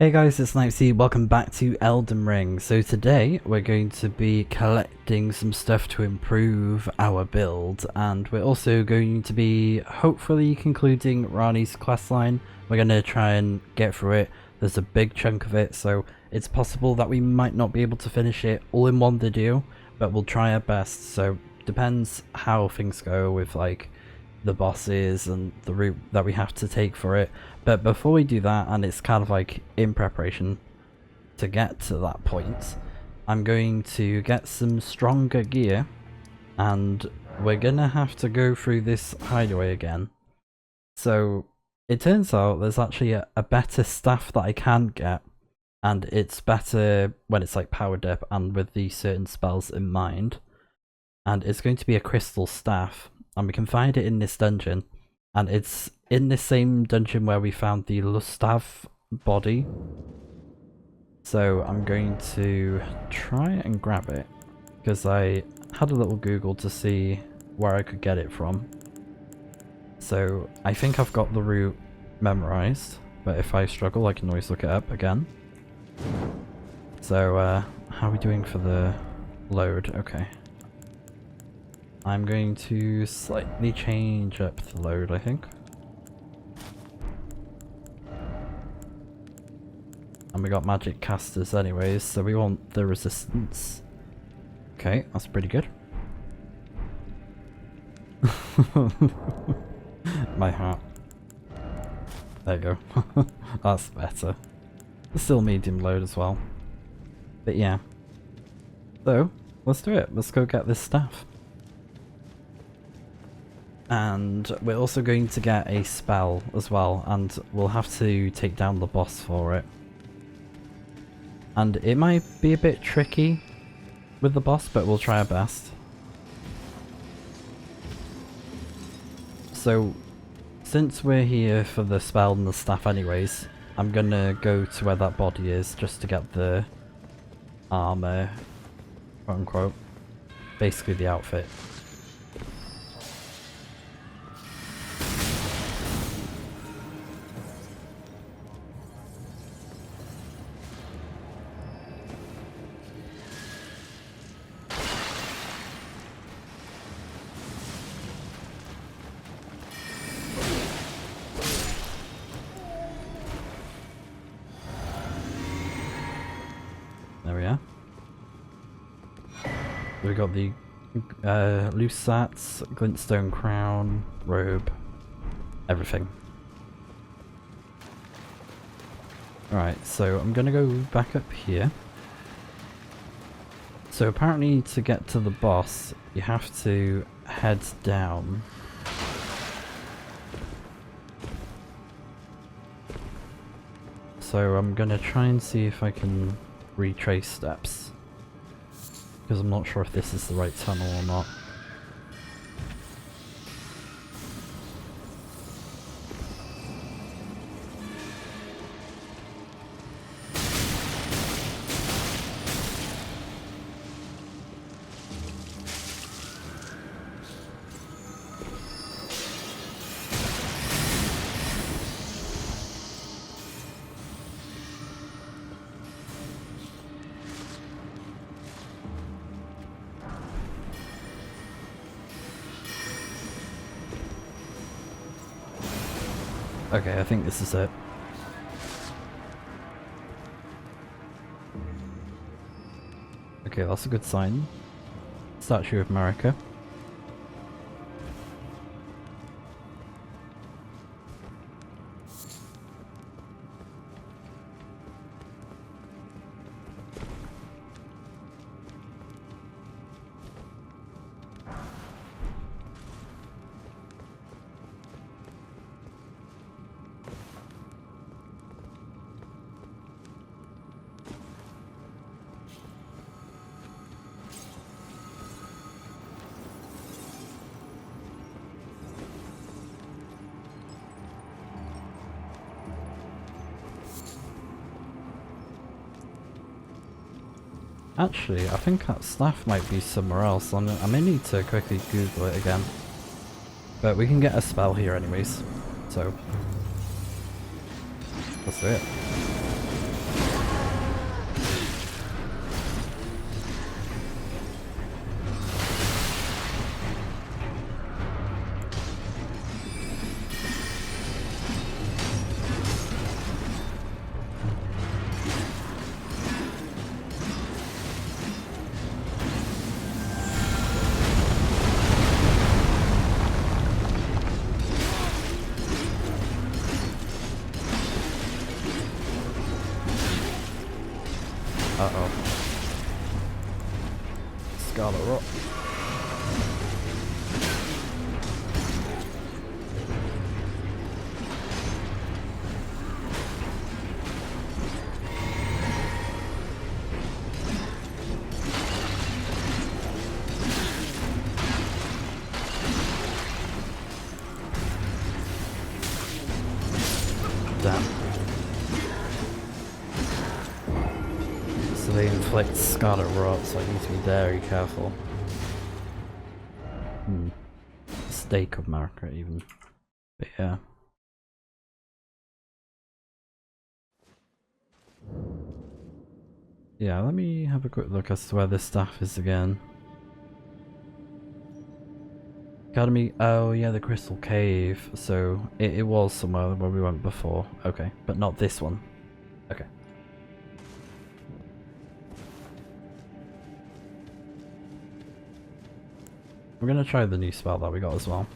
Hey guys, it's Snipezy, welcome back to Elden Ring. So today we're going to be collecting some stuff to improve our build, and we're also going to be hopefully concluding RANNI's questline. We're going to try and get through it. There's a big chunk of it, so it's possible that we might not be able to finish it all in one video, but we'll try our best. So depends how things go with like the bosses and the route that we have to take for it. But before we do that, and it's kind of like in preparation to get to that point, I'm going to get some stronger gear, and we're gonna have to go through this hideaway again. So it turns out there's actually a better staff that I can get, and it's better when it's like powered up and with these certain spells in mind. And it's going to be a crystal staff, and we can find it in this dungeon, and it's in the same dungeon where we found the Lustav body. So I'm going to try and grab it, because I had a little Google to see where I could get it from. So I think I've got the route memorized, but if I struggle I can always look it up again. So how are we doing for the load? Okay. I'm going to slightly change up the load, I think. And we got magic casters anyways, so we want the resistance. Okay, that's pretty good. My heart. There you go. That's better. Still medium load as well. But yeah. So, let's do it. Let's go get this staff. And we're also going to get a spell as well, and we'll have to take down the boss for it. And it might be a bit tricky with the boss, but we'll try our best. So, since we're here for the spell and the staff anyways, I'm gonna go to where that body is just to get the armor, quote unquote. Basically the outfit. There we are. We got the loose sats, glintstone crown, robe, everything. Alright, so I'm gonna go back up here. So apparently to get to the boss, you have to head down. So I'm gonna try and see if I can retrace steps, because I'm not sure if this is the right tunnel or not. Okay, I think this is it. Okay, that's a good sign. Statue of America. Actually, I think that staff might be somewhere else. I may need to quickly Google it again. But we can get a spell here anyways. So, let's do it. Uh-oh. Scarlet Rot. Damn. So they inflict Scarlet Rot, so I need to be very careful. Stake of marker even. But yeah. Yeah, let me have a quick look as to where this staff is again. Academy, oh yeah, the Crystal Cave. So it was somewhere where we went before. Okay, but not this one. Okay. We're gonna try the new spell that we got as well.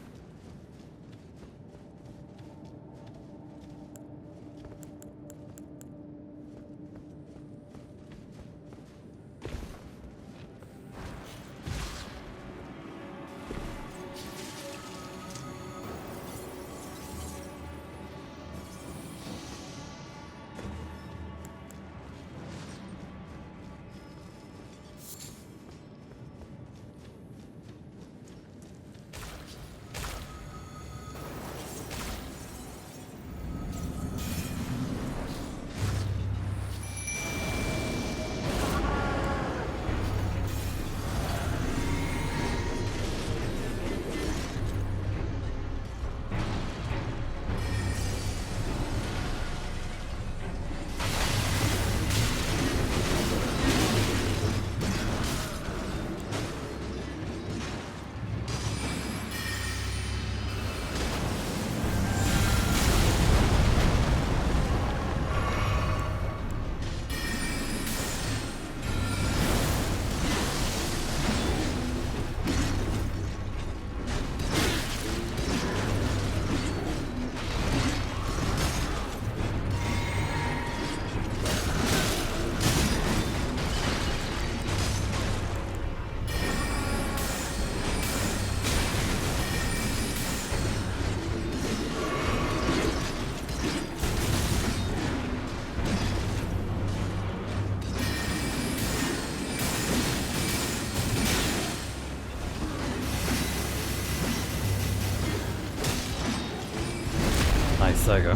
Nice, there you go.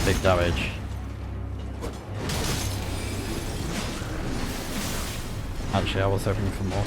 Big damage. Actually, I was hoping for more.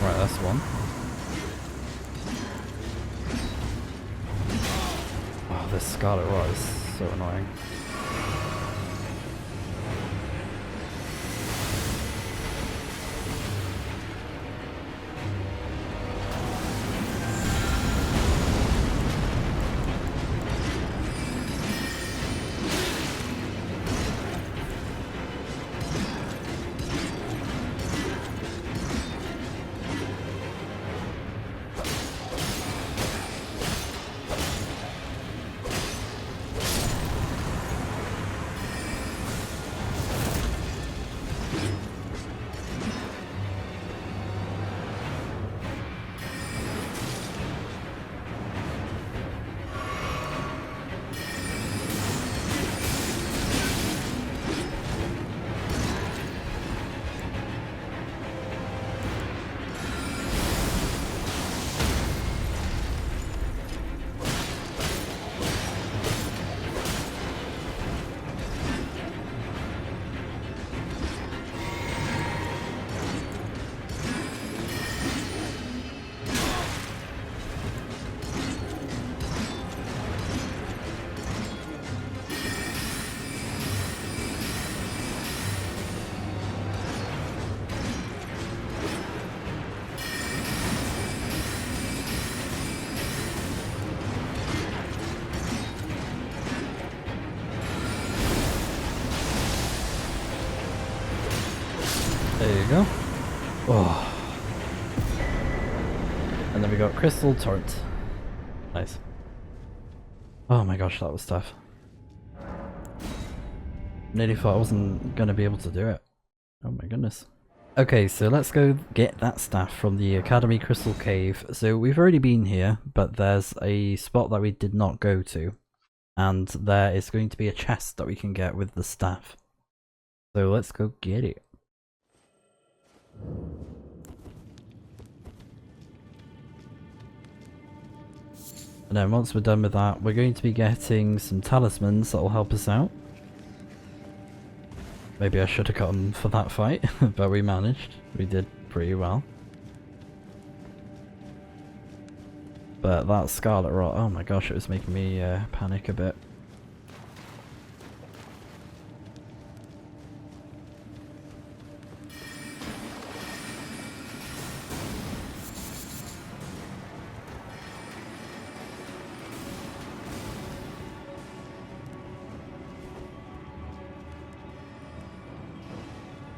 Right, that's one. Oh, this Scarlet Rot is so annoying. There you go. Oh. And then we got Crystal Torrent. Nice. Oh my gosh, that was tough. Nearly thought I wasn't going to be able to do it. Oh my goodness. Okay, so let's go get that staff from the Academy Crystal Cave. So we've already been here, but there's a spot that we did not go to. And there is going to be a chest that we can get with the staff. So let's go get it. And then once we're done with that, we're going to be getting some talismans that will help us out. Maybe I should have got them for that fight, but we managed. We did pretty well. But that Scarlet Rot, oh my gosh, it was making me panic a bit.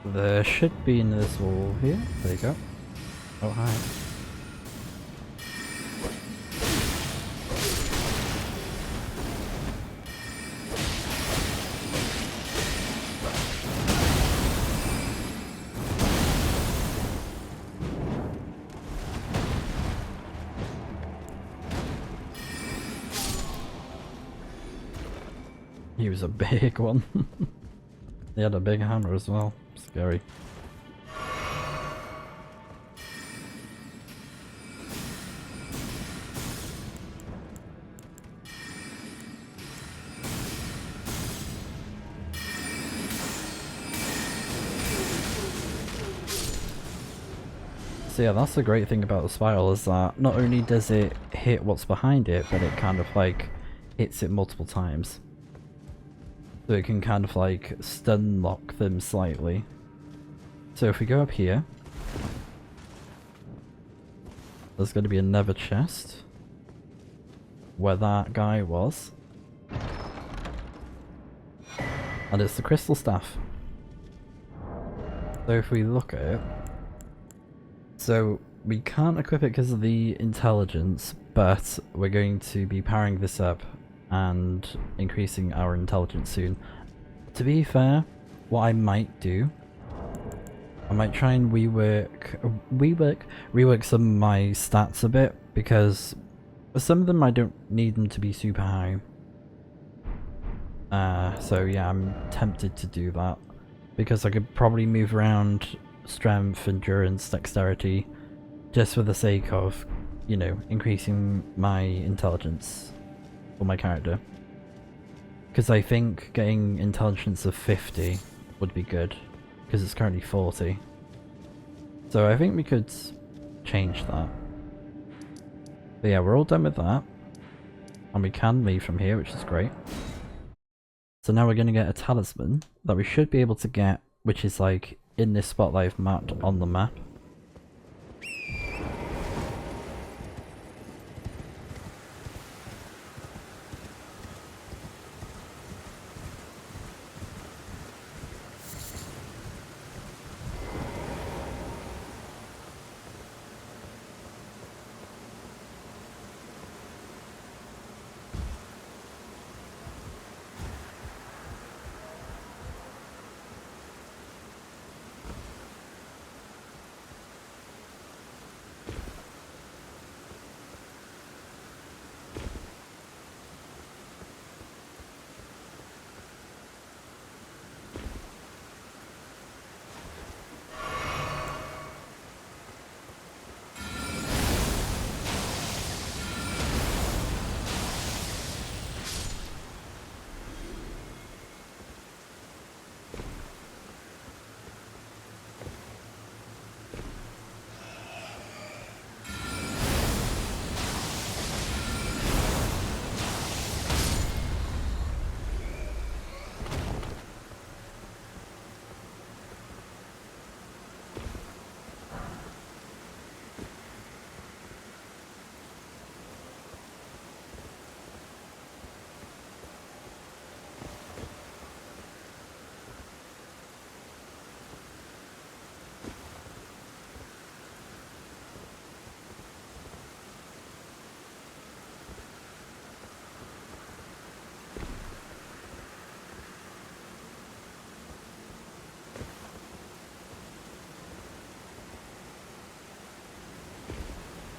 There should be in this wall here. There you go. Oh, hi. He was a big one. He had a big hammer as well. Scary. So yeah, that's the great thing about the spiral, is that not only does it hit what's behind it, but it kind of like hits it multiple times. So it can kind of like stun lock them slightly. So if we go up here, there's going to be another chest where that guy was. And it's the crystal staff. So if we look at it, so we can't equip it because of the intelligence, but we're going to be powering this up and increasing our intelligence soon. To be fair, what I might do, I might try and rework some of my stats a bit, because for some of them I don't need them to be super high. So yeah, I'm tempted to do that, because I could probably move around strength, endurance, dexterity, just for the sake of, you know, increasing my intelligence for my character. Because I think getting intelligence of 50 would be good, because it's currently 40. So I think we could change that. But yeah, we're all done with that. And we can leave from here, which is great. So now we're going to get a talisman that we should be able to get, which is like in this spot that I've mapped on the map.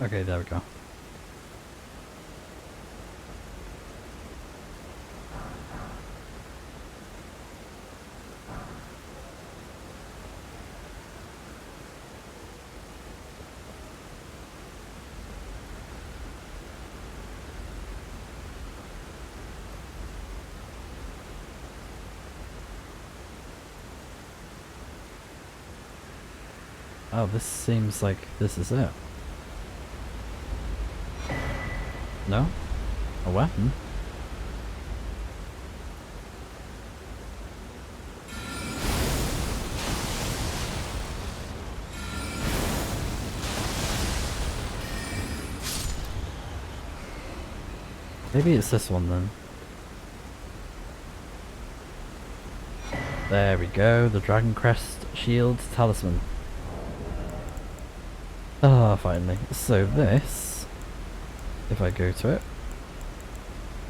Okay, there we go. Oh, this seems like this is it. No? A weapon? Maybe it's this one then. There we go, the Dragon Crest Shield Talisman. Ah, finally. So this, if I go to it,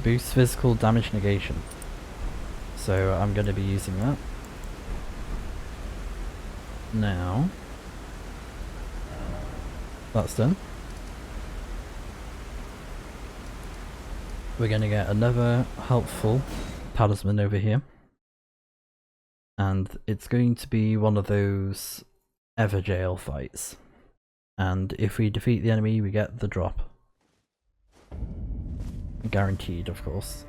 boosts physical damage negation. So I'm going to be using that. Now, that's done. We're going to get another helpful talisman over here. And it's going to be one of those Everjail fights. And if we defeat the enemy, we get the drop. Guaranteed, of course.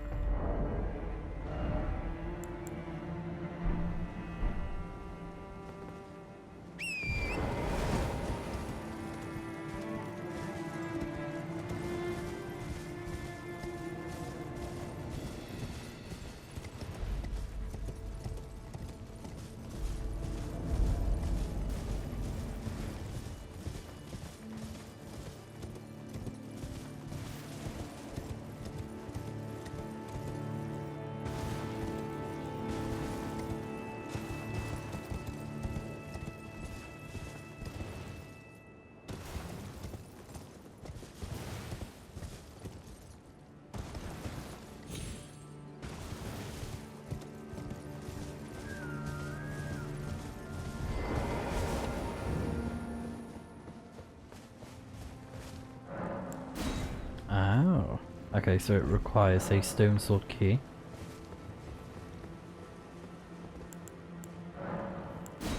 Oh, okay, so it requires a stone sword key.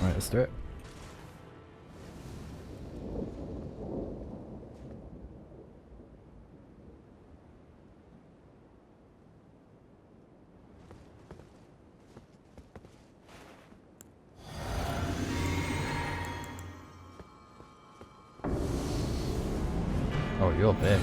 Right, let's do it. Oh, you're big.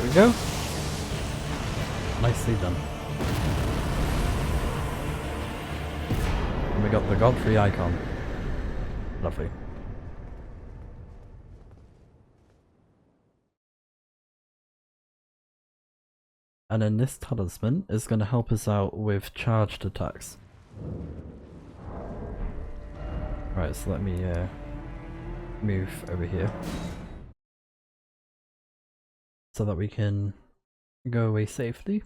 we go. Nicely done. And we got the Godfrey icon. Lovely. And then this talisman is going to help us out with charged attacks. Right, so let me move over here. So that we can go away safely.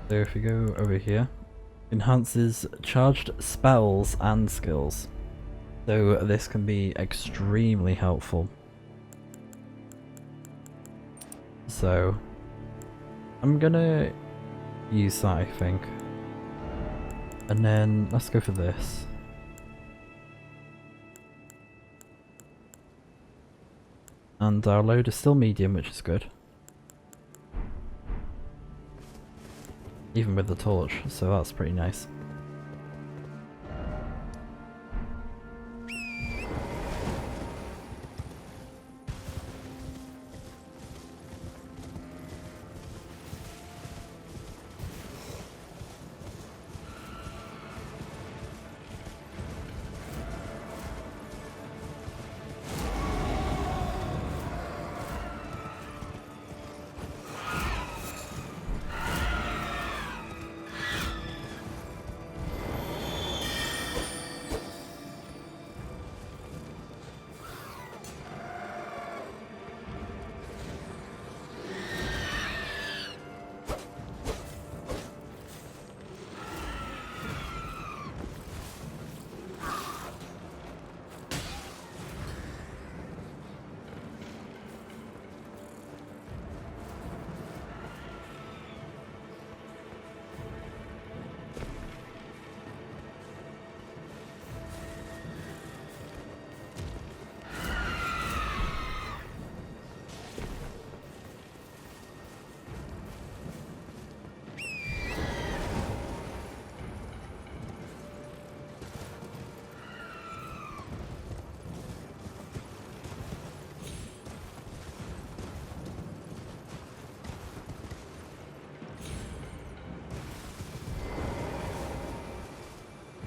So if we go over here, enhances charged spells and skills. So this can be extremely helpful. So I'm gonna use that, I think. And then let's go for this. And our load is still medium, which is good. Even with the torch, so that's pretty nice.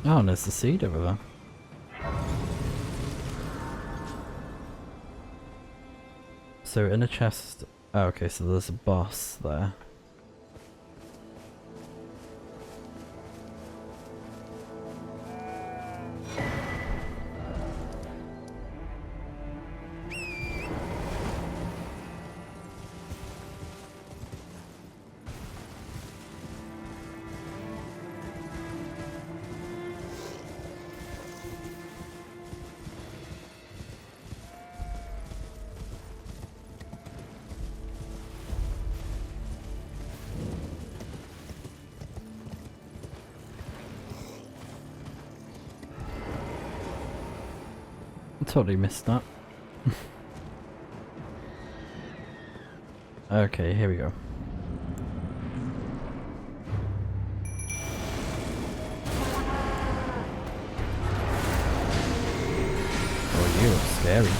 Oh, and there's the seed over there. So in a chest... Oh, okay, so there's a boss there. Totally missed that. Okay, here we go. Oh, you look scary.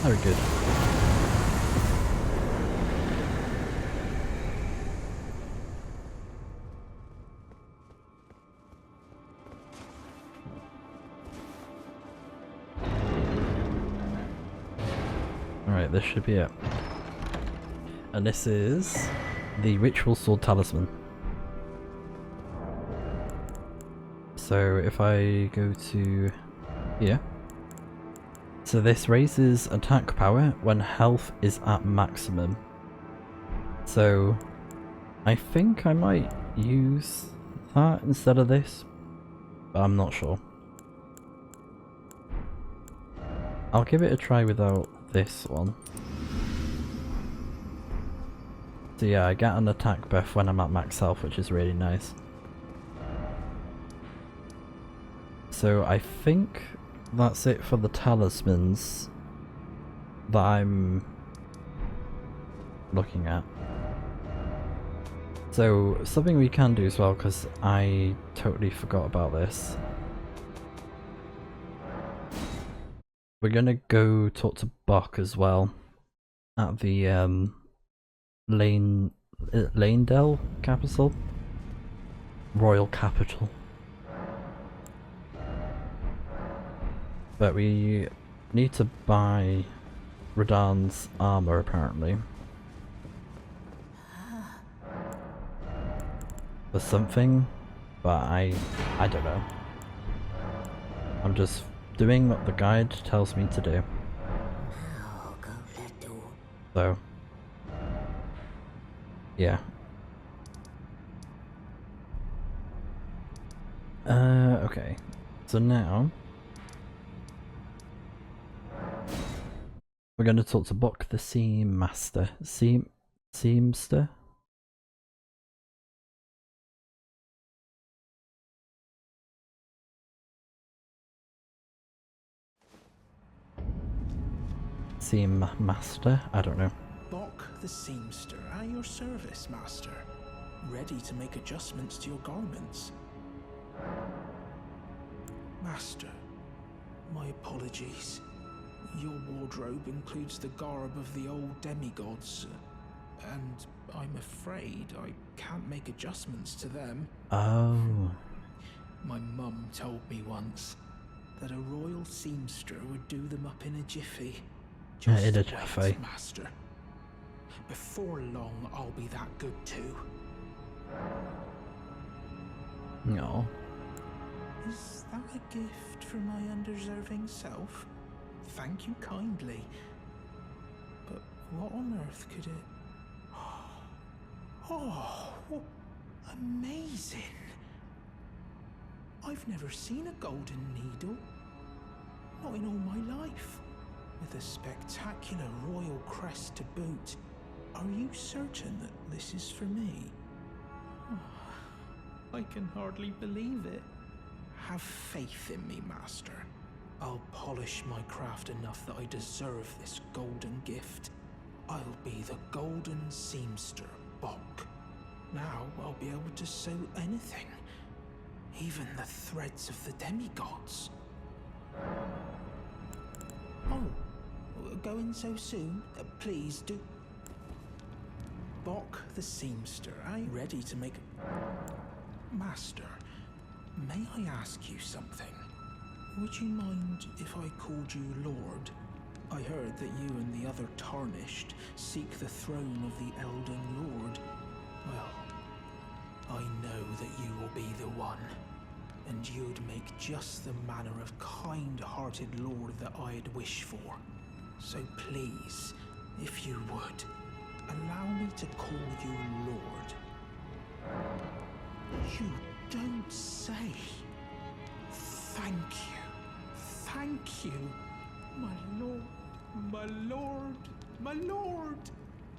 Very good. Alright, this should be it. And this is the Ritual Sword Talisman. So if I go to here, so this raises attack power when health is at maximum. So I think I might use that instead of this, but I'm not sure. I'll give it a try without this one. So yeah, I get an attack buff when I'm at max health, which is really nice. So I think that's it for the talismans that I'm looking at. So something we can do as well, because I totally forgot about this. We're gonna go talk to Buck as well at the Lanedell capital? Royal capital. But we need to buy Radahn's armor apparently. For something, but I don't know. I'm just doing what the guide tells me to do. So, yeah. Okay. So now we're going to talk to Buck the Seamster. Seamster? Seammaster? I don't know. Buck the Seamster, at your service, master. Ready to make adjustments to your garments. Master, my apologies. Your wardrobe includes the garb of the old demigods, and I'm afraid I can't make adjustments to them. Oh. My mum told me once that a royal seamster would do them up in a jiffy. Just in a wait, jiffy. master. Before long, I'll be that good too. No. Is that a gift for my undeserving self? Thank you kindly. But what on earth could it... Oh, amazing. I've never seen a golden needle. Not in all my life. With a spectacular royal crest to boot. Are you certain that this is for me? I can hardly believe it. Have faith in me, master. I'll polish my craft enough that I deserve this golden gift. I'll be the golden seamster, Buck. Now I'll be able to sew anything. Even the threads of the demigods. Oh, going so soon? Please do. Buck the Seamster, are you ready to make... Master, may I ask you something? Would you mind if I called you Lord? I heard that you and the other Tarnished seek the throne of the Elden Lord. Well, I know that you will be the one. And you'd make just the manner of kind-hearted lord that I'd wish for. So please, if you would, allow me to call you Lord. You don't say. Thank you. Thank you. My lord, my lord, my lord.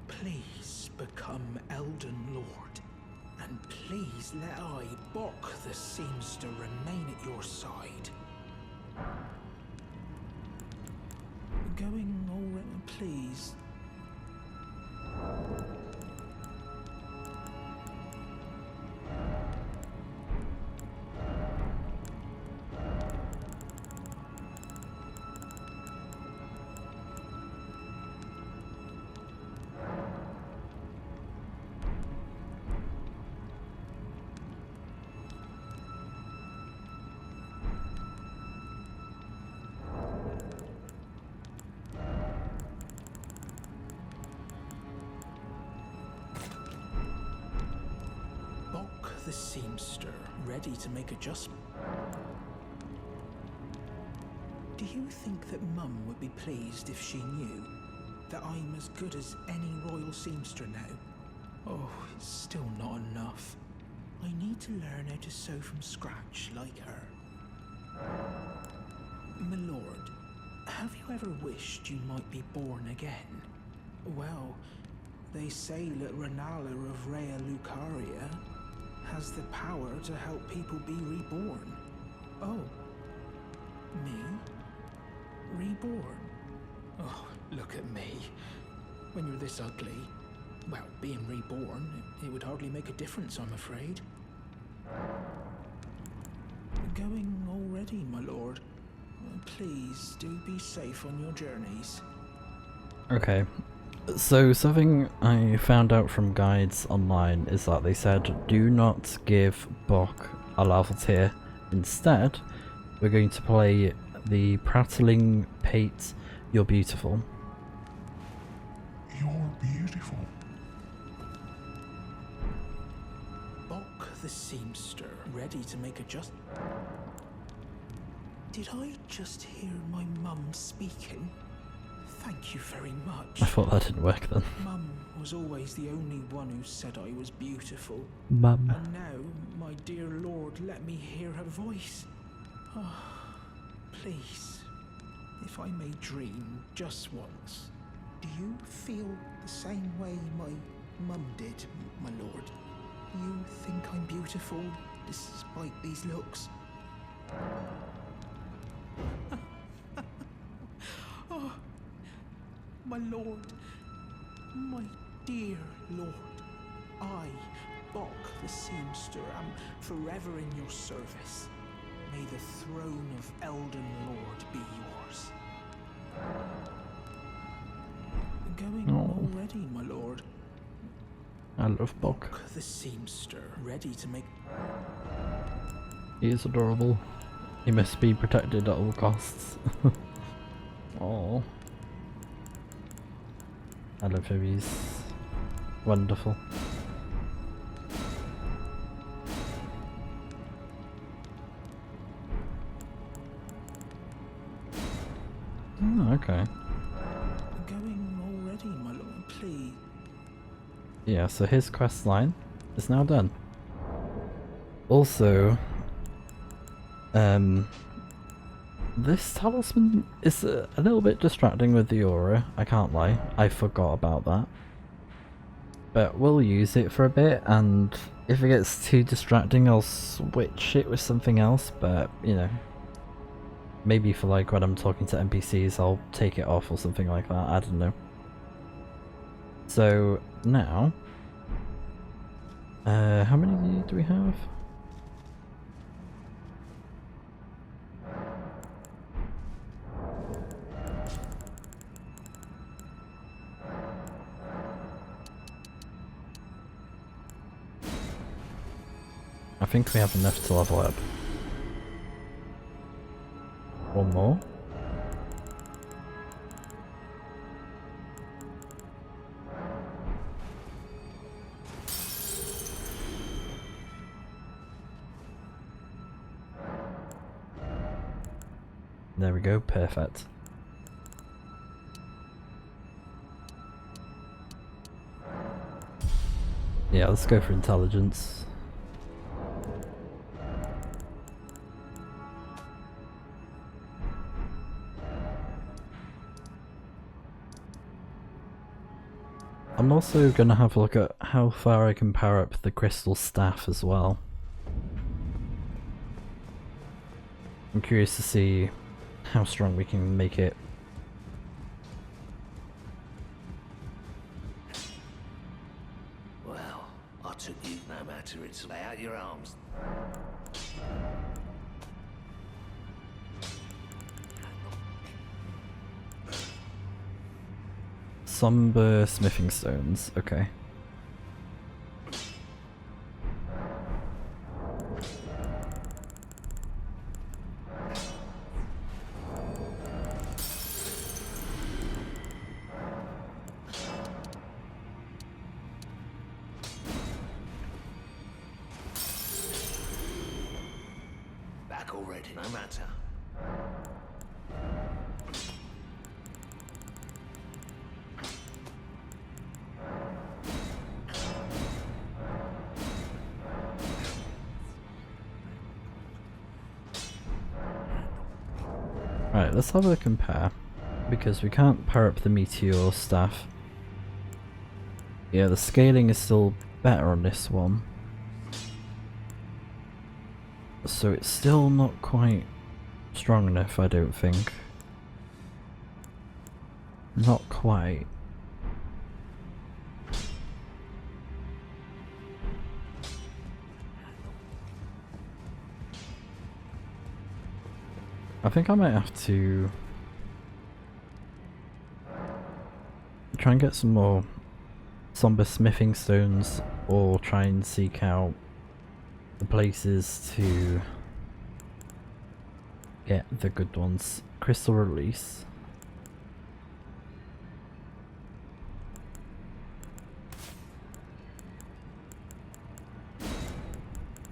Please become Elden Lord. And please let I, Buck the Seamster, remain at your side. Going already, please. The Seamster, ready to make adjustments. Do you think that Mum would be pleased if she knew that I'm as good as any royal seamster now? Oh, it's still not enough. I need to learn how to sew from scratch like her. My lord, have you ever wished you might be born again? Well, they say that Renala of Rea Lucaria has the power to help people be reborn. Oh, me? Reborn? Oh, look at me. When you're this ugly, well, being reborn, it would hardly make a difference, I'm afraid. Going already, my lord. Please do be safe on your journeys. Okay. So something I found out from guides online is that they said do not give Bok a level tier. Instead, we're going to play the prattling pate You're Beautiful. You're beautiful. Bok the seamster, ready to make a just... Did I just hear my mum speaking? Thank you very much. I thought that didn't work then. Mum was always the only one who said I was beautiful. Mum. And now, my dear lord, let me hear her voice. Oh, please, if I may dream just once, do you feel the same way my mum did, my lord? You think I'm beautiful, despite these looks? Oh, my lord, my dear lord, I, Bok the seamster, am forever in your service. May the throne of Elden Lord be yours. Going already, my lord. I love Bok. Bok the seamster, ready to make... He is adorable. He must be protected at all costs. Oh, I love him, he's wonderful. Oh, okay. Going already, my lord, please. Yeah, so his quest line is now done. Also, this talisman is a little bit distracting with the aura, I can't lie. I forgot about that. But we'll use it for a bit, and if it gets too distracting I'll switch it with something else, but you know. Maybe for like when I'm talking to NPCs I'll take it off or something like that, I don't know. So now, how many do we have? I think we have enough to level up. One more. There we go, perfect. Yeah, let's go for intelligence. I'm also gonna have a look at how far I can power up the crystal staff as well. I'm curious to see how strong we can make it. Well, I took you no matter it's lay out your arms. Somber smithing stones, okay. Back already, no matter. Right, let's have a compare. Because we can't power up the meteor staff. Yeah, the scaling is still better on this one. So it's still not quite strong enough, I don't think. Not quite. I think I might have to try and get some more somber smithing stones, or try and seek out the places to get the good ones. Crystal release.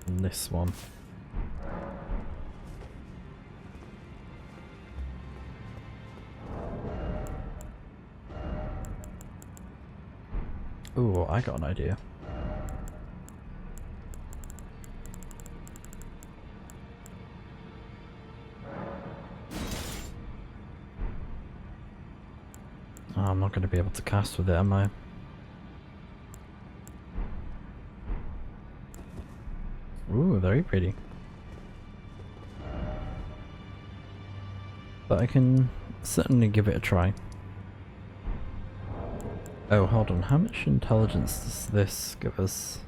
And this one. Ooh, I got an idea. Oh, I'm not going to be able to cast with it, am I? Ooh, very pretty. But I can certainly give it a try. Oh, hold on. How much intelligence does this give us?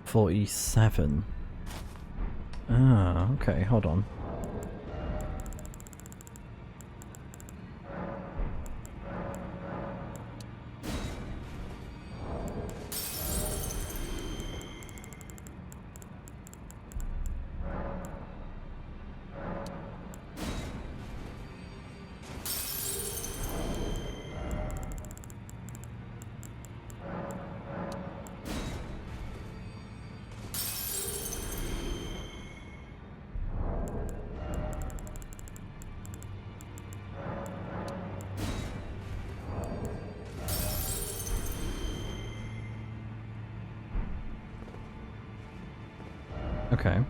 47. Ah, okay, hold on. Okay.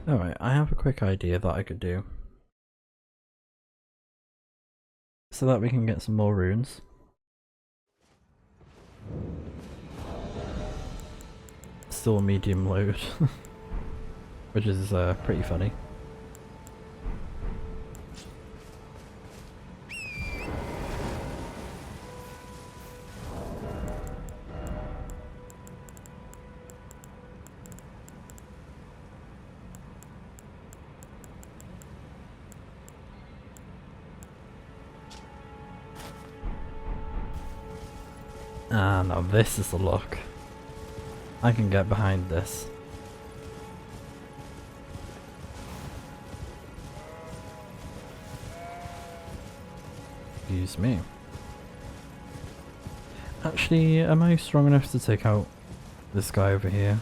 Alright, I have a quick idea that I could do. So that we can get some more runes. Still a medium load. Which is pretty funny. Ah, now this is the look. I can get behind this. Excuse me. Actually, am I strong enough to take out this guy over here?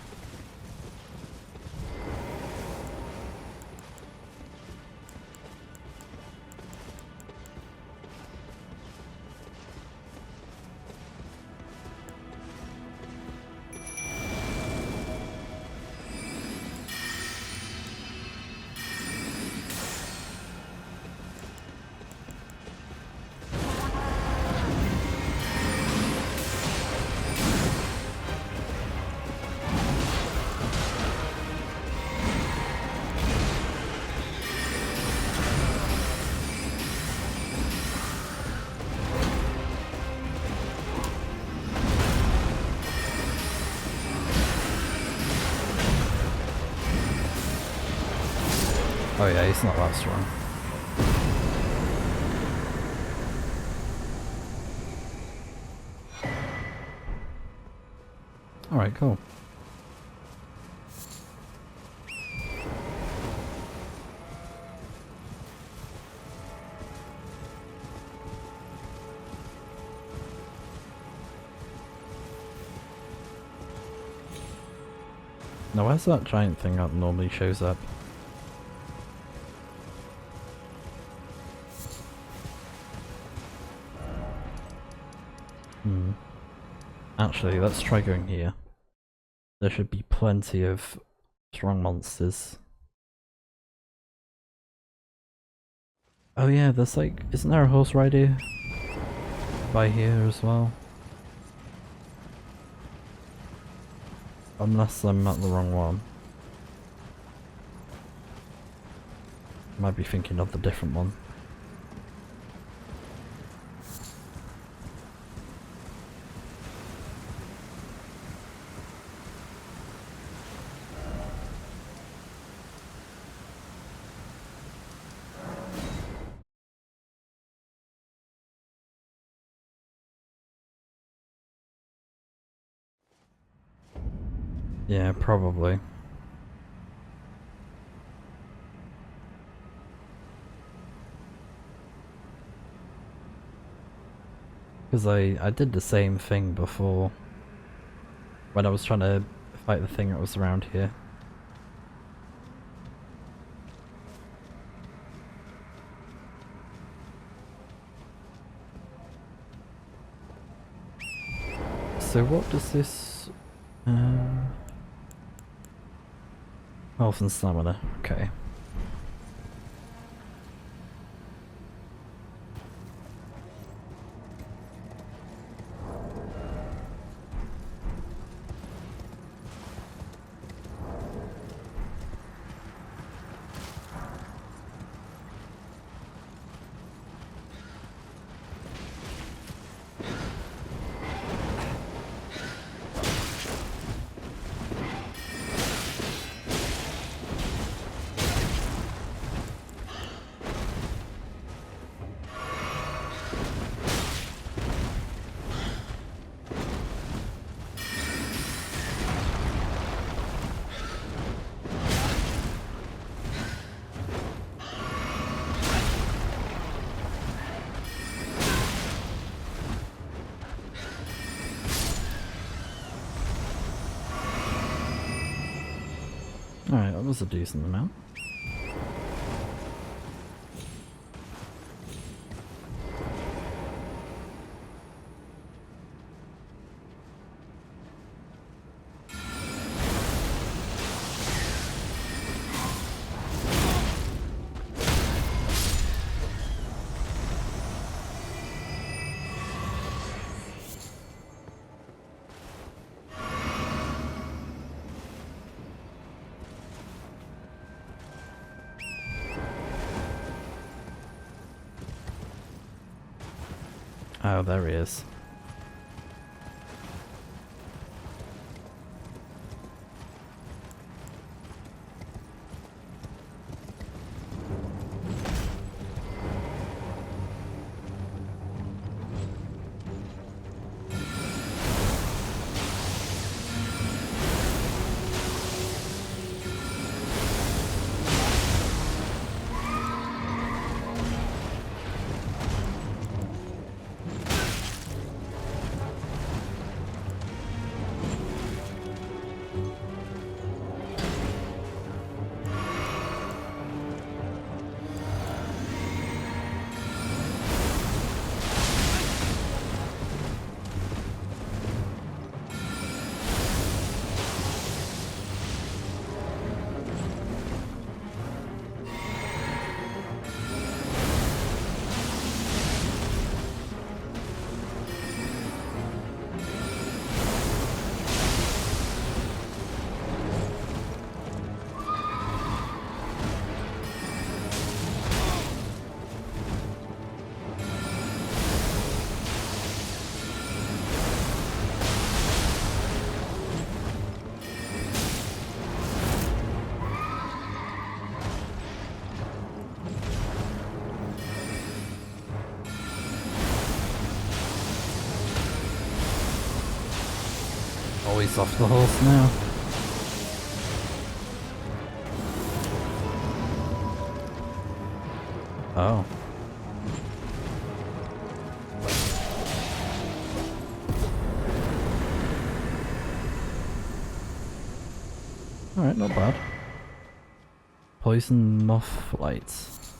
Oh yeah, he's not that strong. Alright, cool. Now where's that giant thing that normally shows up? Actually, let's try going here. There should be plenty of strong monsters. Oh yeah, there's like, isn't there a horse rider by here as well? Unless I'm at the wrong one. Might be thinking of the different one. Yeah, probably. Because I did the same thing before when I was trying to fight the thing that was around here. So what does this... health and stamina, okay. Alright, that was a decent amount. Oh, there he is. Oh, he's off the horse now. Oh. Alright, not bad. Poison moth lights.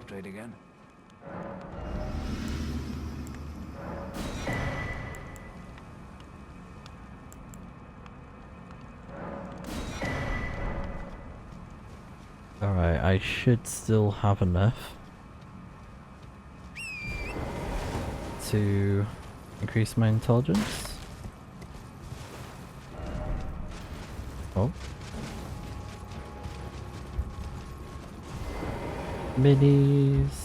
Trade again. Alright, I should still have enough to increase my intelligence. Oh. Minis.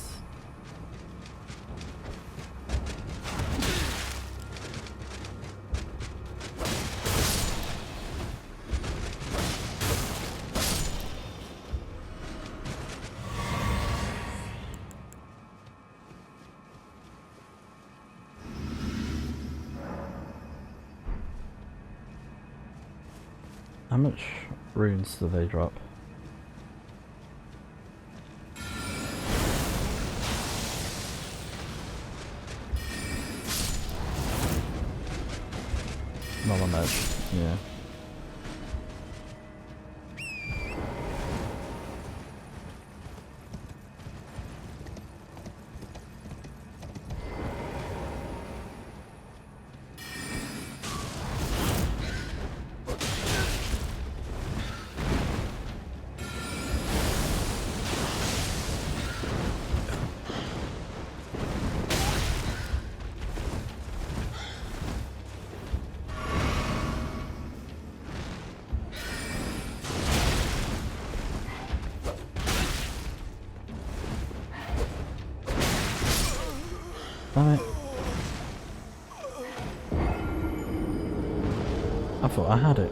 How much runes do they drop? Not that much, yeah. Damn it. I thought I had it.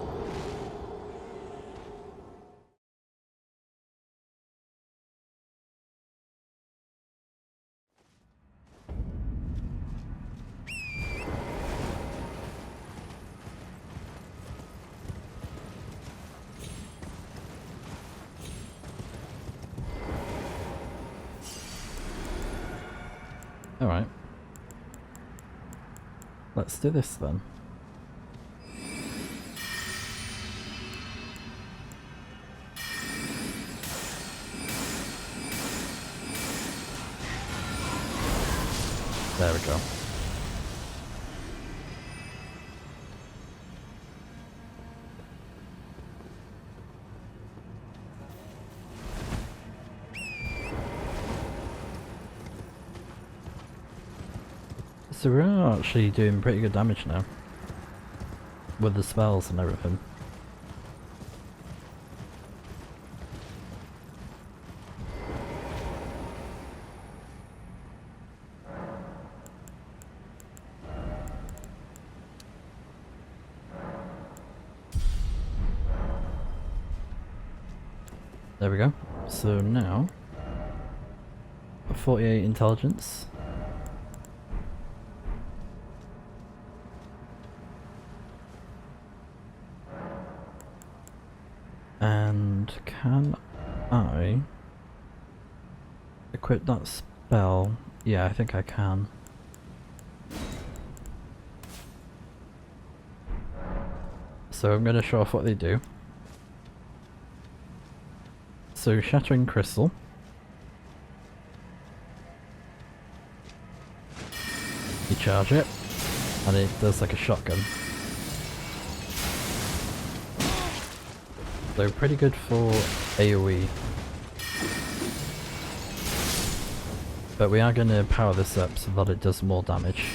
Alright. Let's do this then. There we go. So we're actually doing pretty good damage now. With the spells and everything. There we go. So now, 48 intelligence. And can I equip that spell? Yeah, I think I can. So I'm going to show off what they do. So Shattering Crystal. You charge it, and it does like a shotgun. So pretty good for AoE. But we are going to power this up so that it does more damage.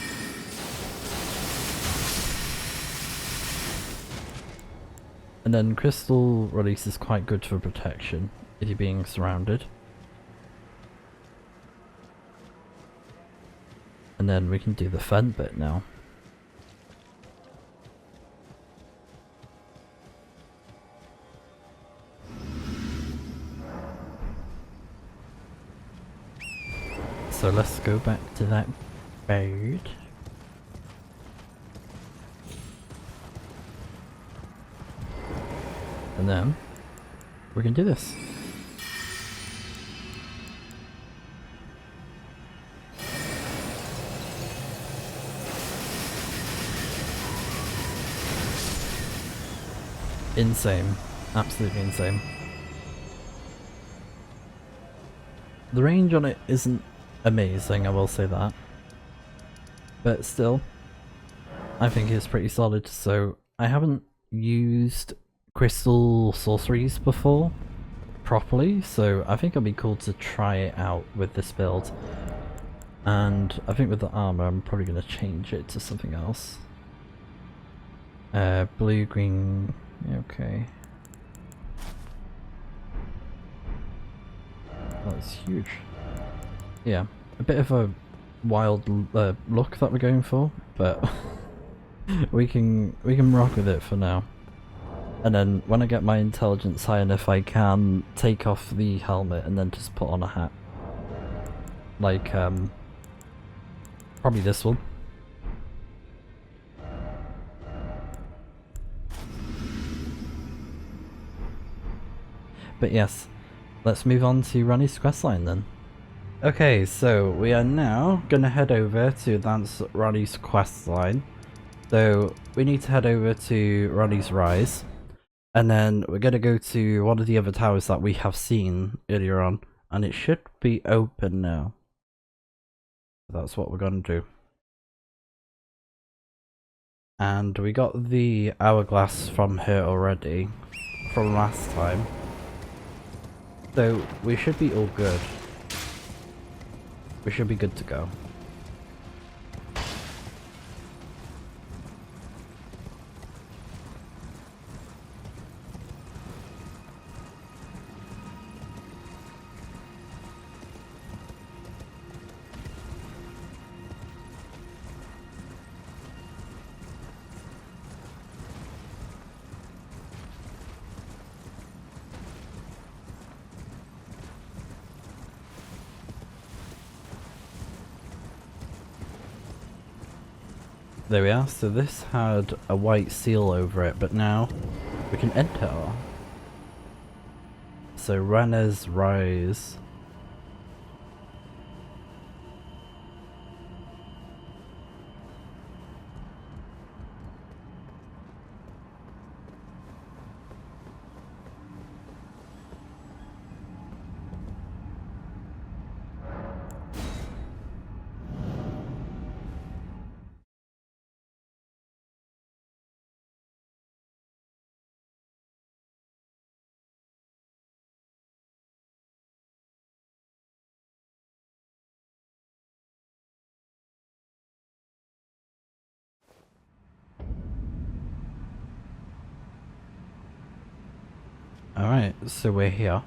And then Crystal Release is quite good for protection if you're being surrounded. And then we can do the fun bit now. So let's go back to that bird. And then we can do this. insane. Absolutely insane. The range on it isn't amazing, I will say that. But still, I think it's pretty solid. So I haven't used crystal sorceries before properly, so I think it'll be cool to try it out with this build. And I think with the armor, I'm probably going to change it to something else. Blue, green, okay. That's huge. Yeah, a bit of a wild look that we're going for, but we can rock with it for now. And then when I get my intelligence high enough, I can take off the helmet and then just put on a hat. Like, probably this one. But yes, let's move on to Ranni's questline then. Okay, so we are now gonna head over to advance Ranni's questline. So we need to head over to Ranni's Rise. And then we're gonna go to one of the other towers that we have seen earlier on, and it should be open now. That's what we're gonna do. And we got the hourglass from her already, from last time. So we should be all good. We should be good to go. There we are, so this had a white seal over it, but now we can enter. So Ranni's Rise. Alright, so we're here.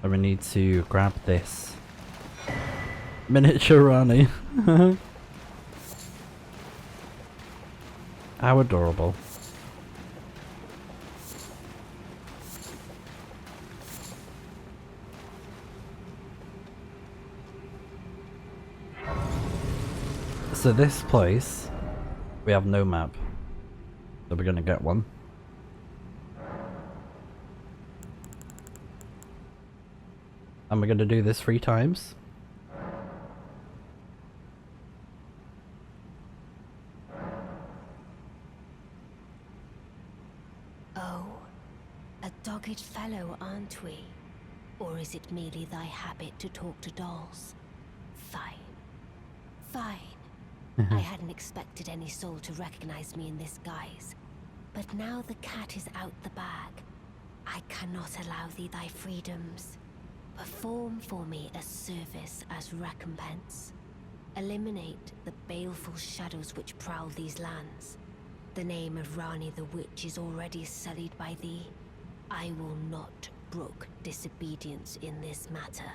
And we need to grab this. Miniature Ranni. How adorable. So this place, we have no map. So we're gonna get one. And we're gonna do this 3 times. Oh, a dogged fellow, aren't we? Or is it merely thy habit to talk to dolls? Fine. Fine. I hadn't expected any soul to recognize me in this guise. But now the cat is out the bag. I cannot allow thee thy freedoms. Perform for me a service as recompense. Eliminate the baleful shadows which prowl these lands. The name of Ranni the Witch is already sullied by thee. I will not brook disobedience in this matter.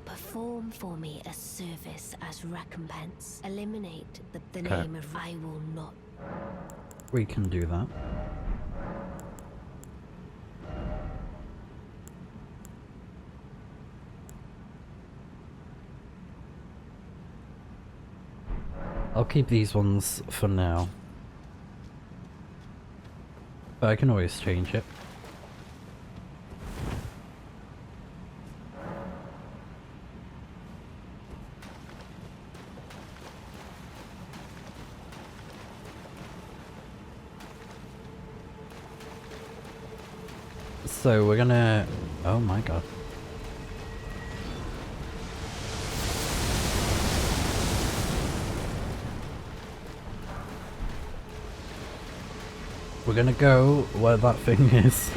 Perform for me a service as recompense. Eliminate the name of I will not. We can do that. I'll keep these ones for now. But I can always change it. So we're gonna... Oh my god. We're gonna go where that thing is.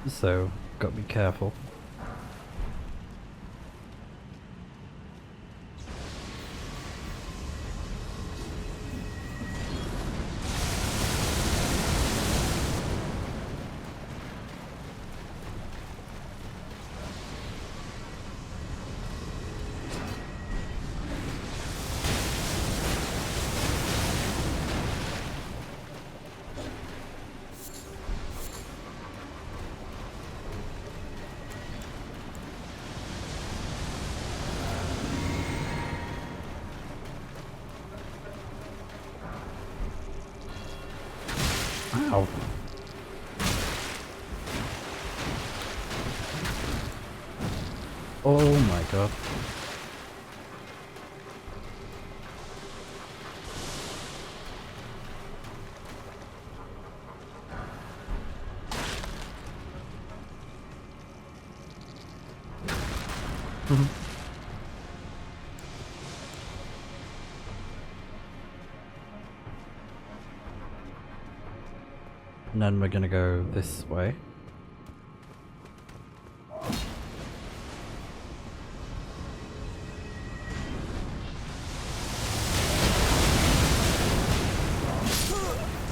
So, gotta be careful. Ow. Oh my god. And then we're gonna go this way.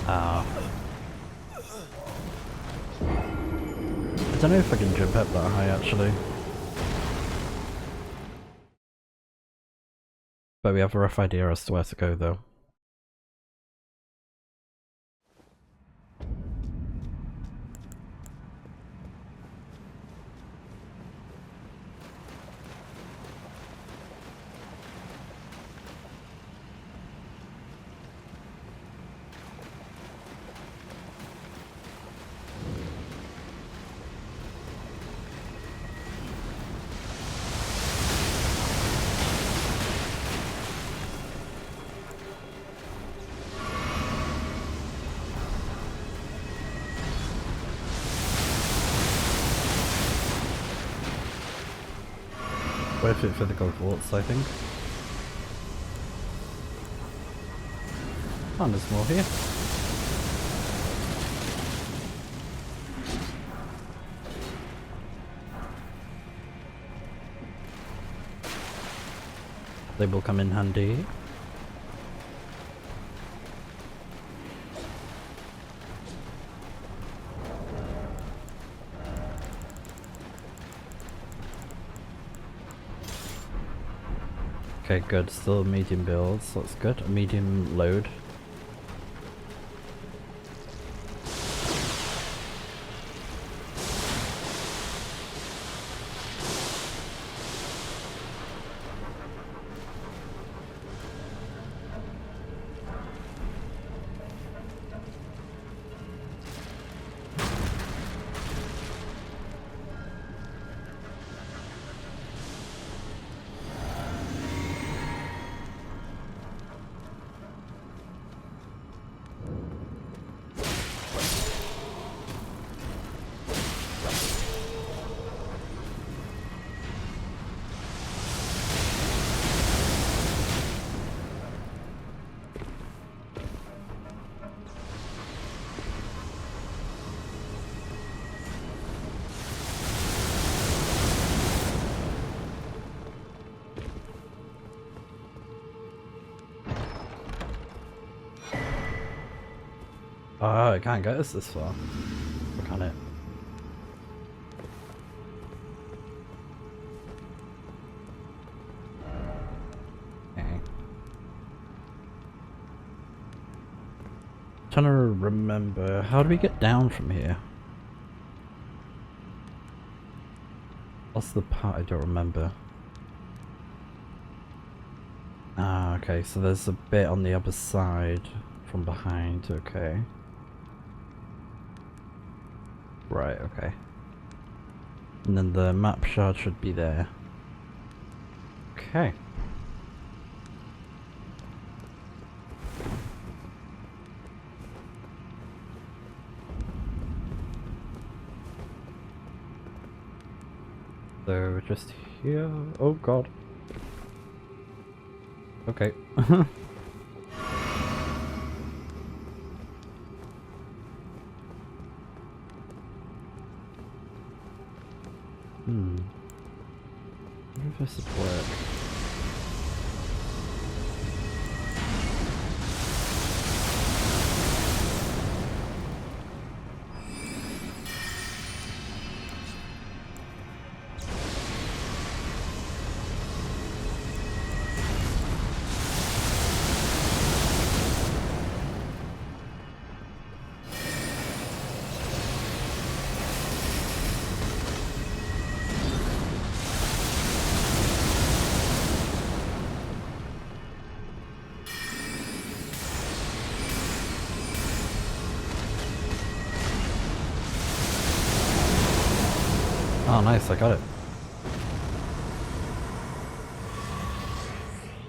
Ah. I don't know if I can jump up that high actually. But we have a rough idea as to where to go though. Worth it for the gold warts, I think. And there's more here. They will come in handy. Okay, good. Still medium builds. That's good. A medium load. Oh, it can't get us this far. Or can it? Okay. Trying to remember, how do we get down from here? What's the part I don't remember? Ah, okay, so there's a bit on the other side from behind, okay. Right, okay. And then the map shard should be there. Okay. So just here. Oh god. Okay. I wonder if this would work. Oh nice, I got it.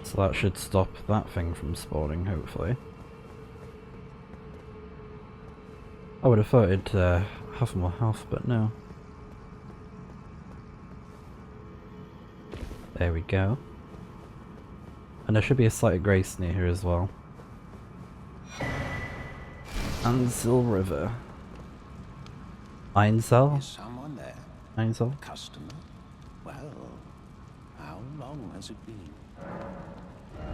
So that should stop that thing from spawning, hopefully. I would have thought it'd have more health, but no. There we go. And there should be a slight of grace near here as well. Ansel River. Einsel? Is someone there? Einsel? Customer? Well, how long has it been?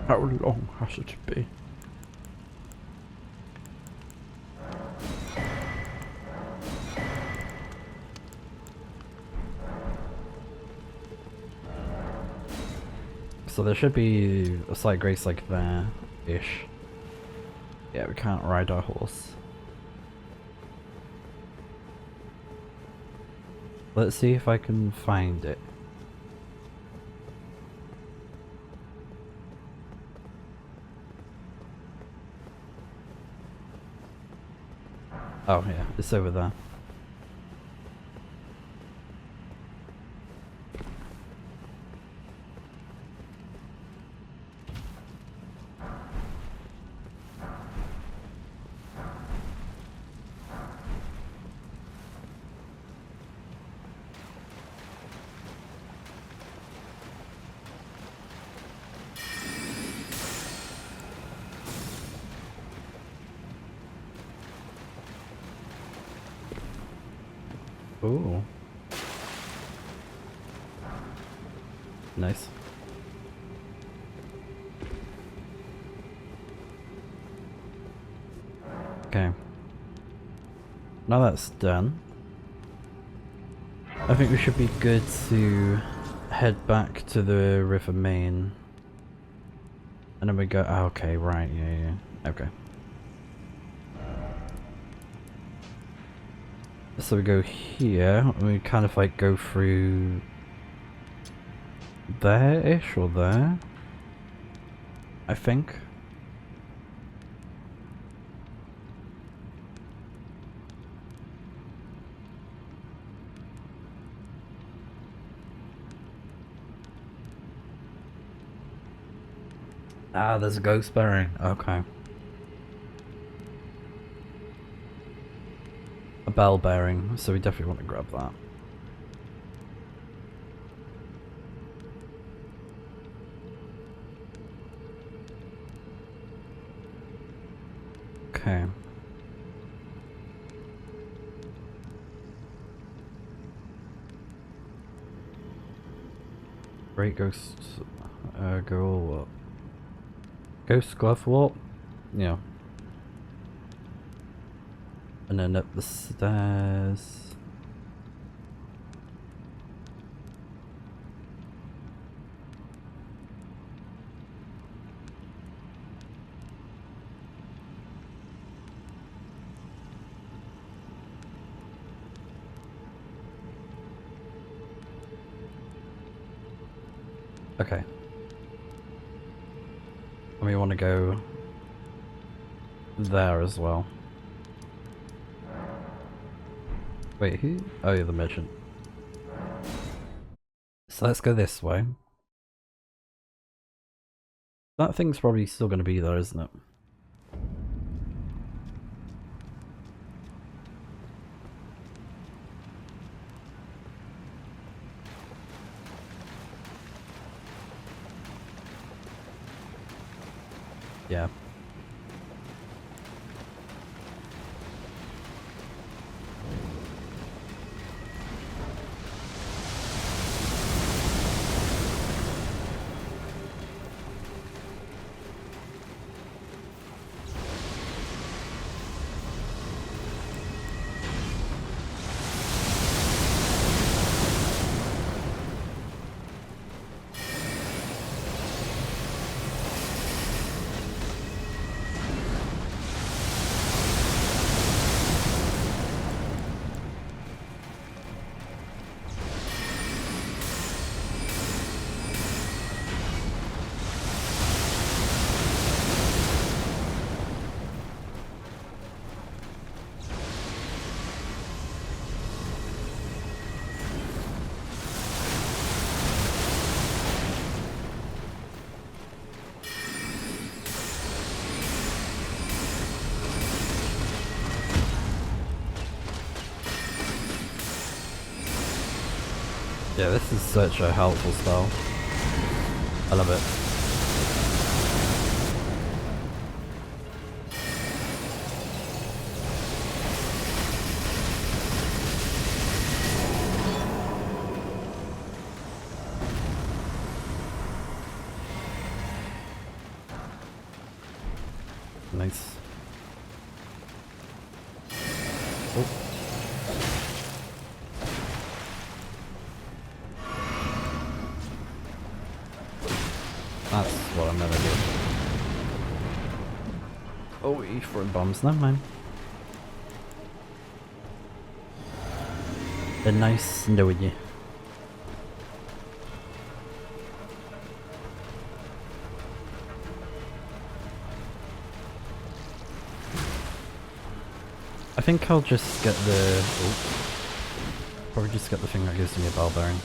How long has it been? So there should be a slight grace like there-ish. Yeah, we can't ride our horse. Let's see if I can find it. Oh yeah, it's over there. Ooh. Nice. Okay. Now that's done, I think we should be good to head back to the river main. And then we go, oh, okay, right, yeah, okay. So we go here, and we kind of like go through there-ish or there, I think. Ah, there's a ghost bearing, okay. A bell bearing, so we definitely want to grab that. Okay. Great ghost, girl, what? Ghost glove what? Yeah. And then up the stairs. Okay. And we want to go there as well. Wait, who? Oh, you're the merchant. So let's go this way. That thing's probably still going to be there, isn't it? Yeah. Yeah, this is such a helpful spell. I love it. Nice. Oh. That's what I'm gonna do. Oh, he's throwing bombs. Never mind. Been nice knowing you. I think I'll just get the... Oh, probably just get the thing that gives me a bell bearing.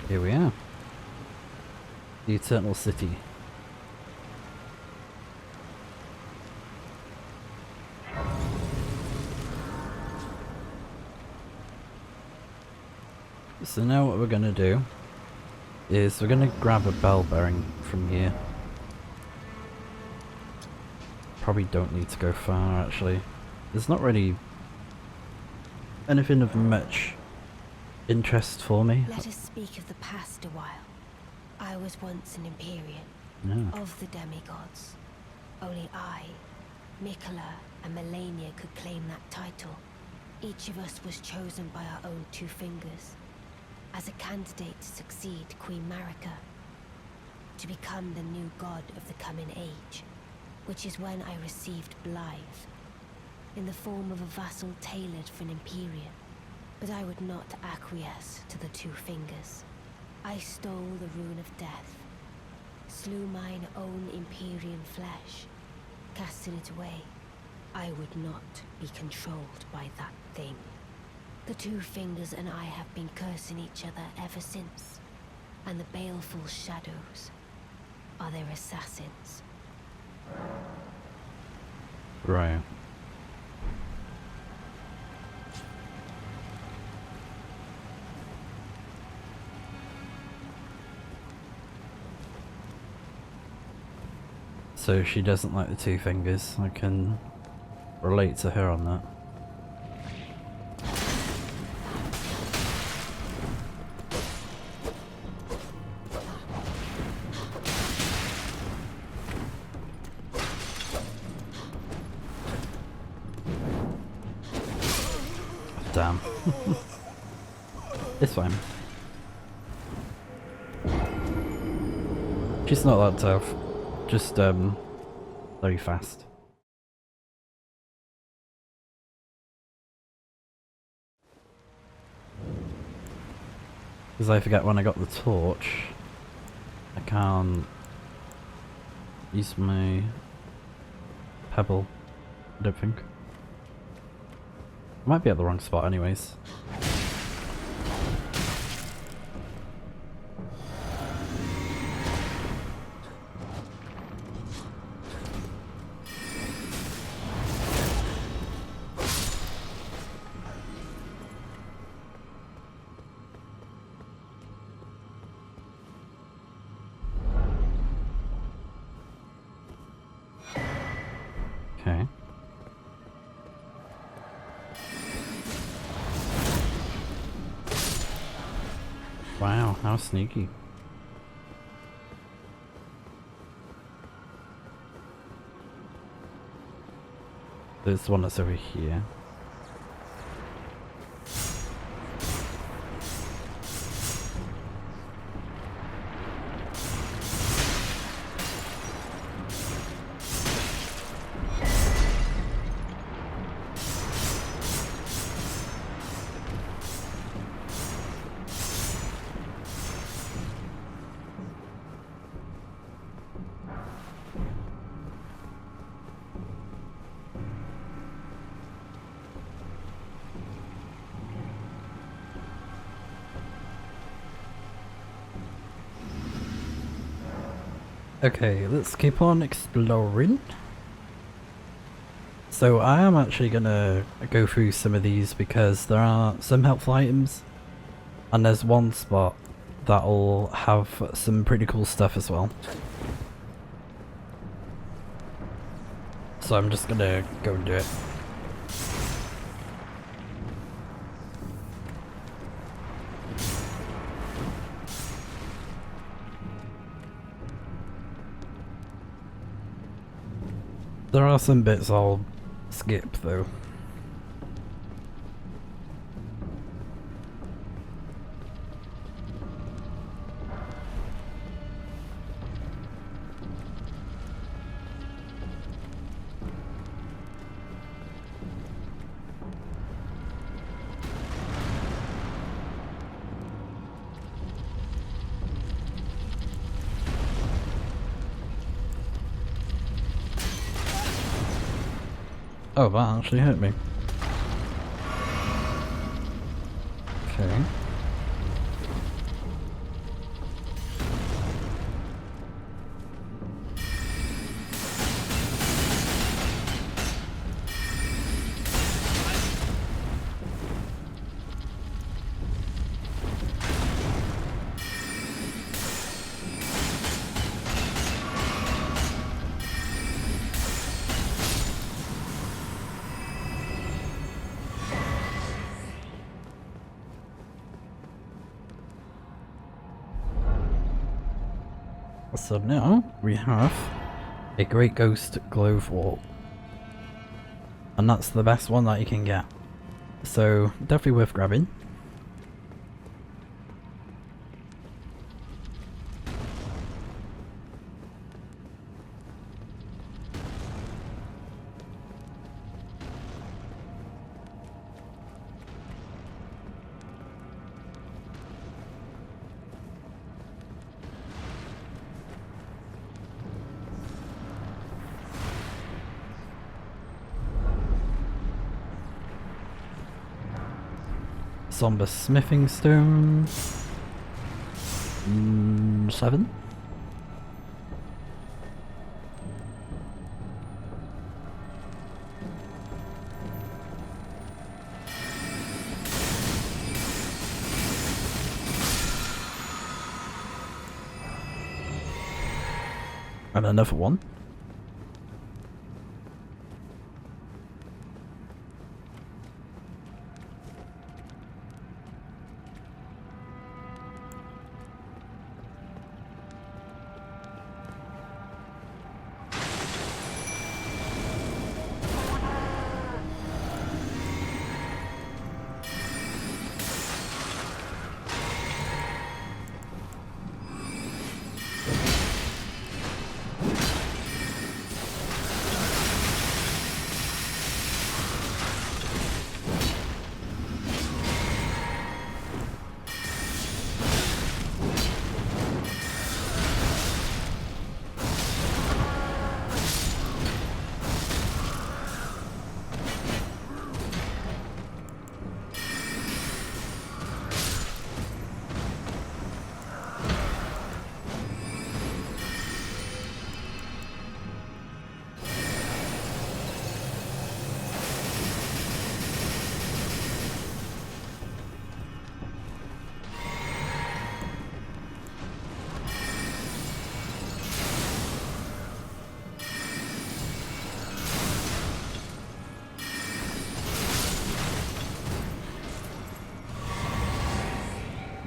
Here we are. The Eternal City. So now what we're gonna do is we're gonna grab a bell bearing from here. Probably don't need to go far actually. There's not really anything of much interest for me. Let us speak of the past a while. I was once an Empyrean, Yeah. of the demigods. Only I, Mikola, and Melania could claim that title. Each of us was chosen by our own two fingers, as a candidate to succeed Queen Marika, to become the new god of the coming age, which is when I received BLAIDD, in the form of a vassal tailored for an Empyrean. But I would not acquiesce to the two fingers. I stole the rune of death, slew mine own Empyrean flesh, casting it away. I would not be controlled by that thing. The two fingers and I have been cursing each other ever since, and the baleful shadows are their assassins. Right. So she doesn't like the two fingers. I can relate to her on that. Damn. It's fine. She's not that tough. Just, very fast. Because I forget when I got the torch, I can't use my pebble. I don't think. I might be at the wrong spot anyways. Okay. Wow, how sneaky. There's one that's over here. Okay, let's keep on exploring. So I am actually gonna go through some of these because there are some helpful items and there's one spot that'll have some pretty cool stuff as well. So I'm just gonna go and do it. There are some bits I'll skip though. Oh, that actually hurt me. Okay. So now we have a Great Ghost Glove Wall. And that's the best one that you can get. So definitely worth grabbing. Somber Smithing Stone. 7. And another one.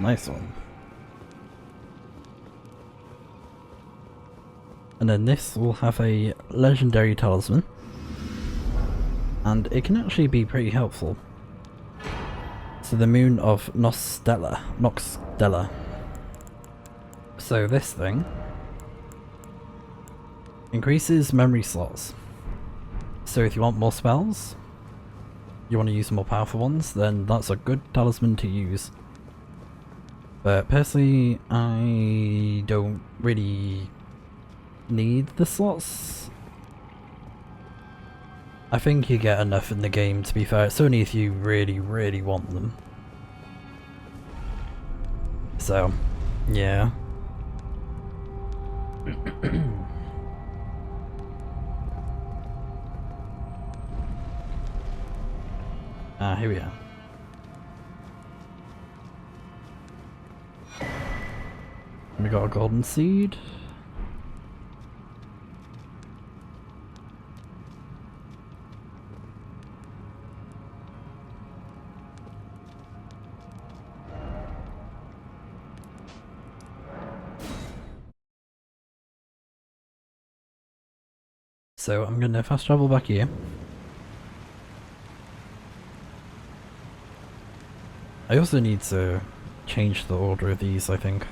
Nice one. And then this will have a legendary talisman. And it can actually be pretty helpful. So the moon of Noxstella. So this thing increases memory slots. So if you want more spells, you want to use more powerful ones, then that's a good talisman to use. But personally, I don't really need the slots. I think you get enough in the game, to be fair. It's only if you really, really want them. So, yeah. Here we are. We got a golden seed. So I'm gonna fast travel back here. I also need to change the order of these, I think.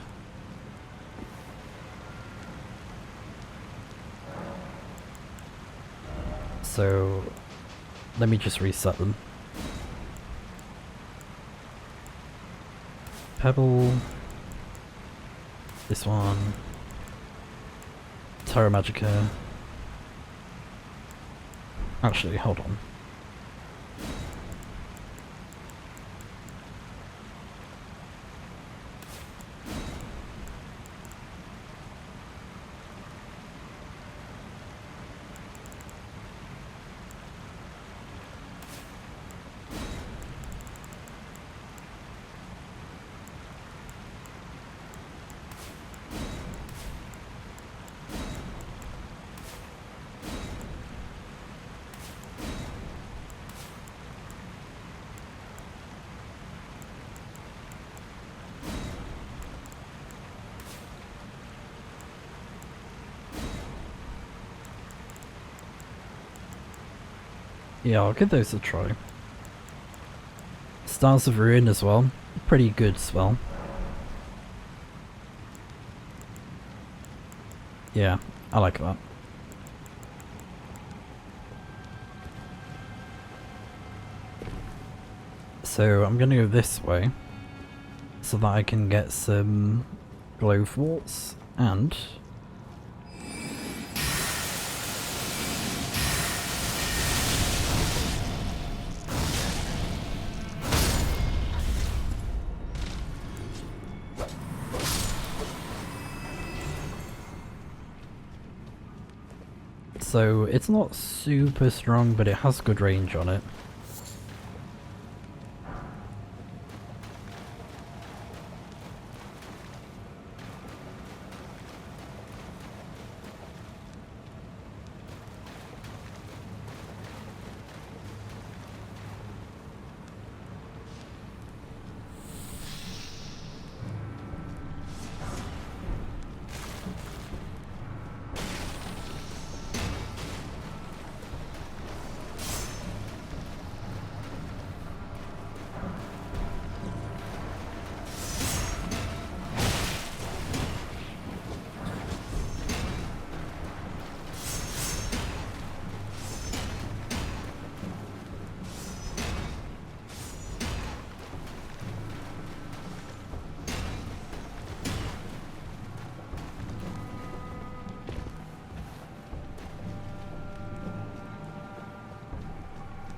So let me just reset them. Pebble. This one. Terra Magica. Actually, hold on. Yeah, I'll give those a try. Stars of Ruin as well. Pretty good spell. Yeah, I like that. So I'm gonna go this way so that I can get some glow thwarts and so it's not super strong, but it has good range on it.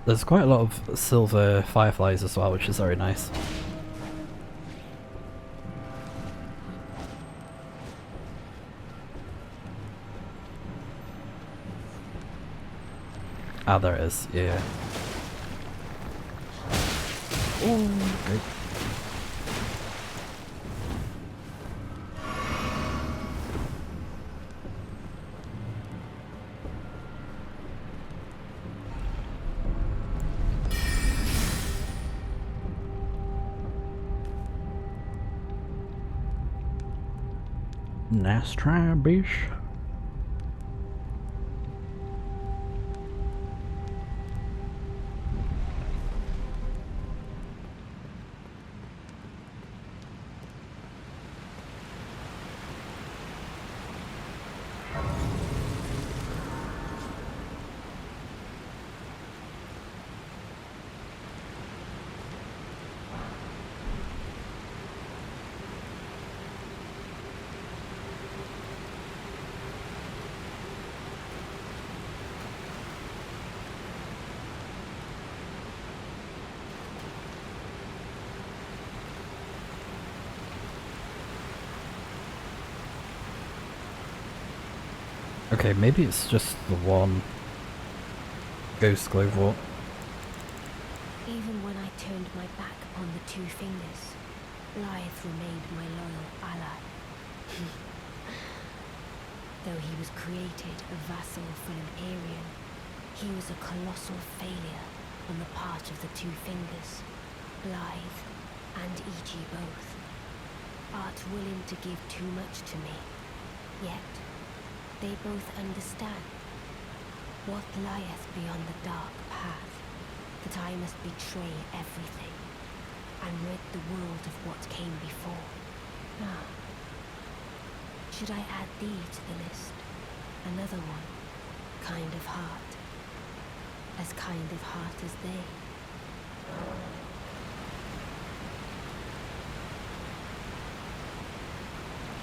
There's quite a lot of silver fireflies as well, which is very nice. Ah, there it is, yeah. Ooh, great. Nice try, bish. Okay, maybe it's just the one ghost glow vault. Even when I turned my back upon the two fingers, Blythe remained my loyal ally. Though he was created a vassal for Empyrean, he was a colossal failure on the part of the two fingers, Blythe and E.G. both. Art willing to give too much to me, yet they both understand what lieth beyond the dark path, that I must betray everything and rid the world of what came before. Ah. Should I add thee to the list? Another one, kind of heart. As kind of heart as they.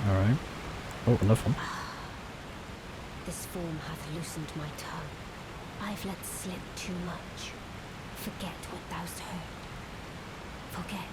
Alright. Oh, another one. This form hath loosened my tongue. I've let slip too much. Forget what thou'st heard. Forget.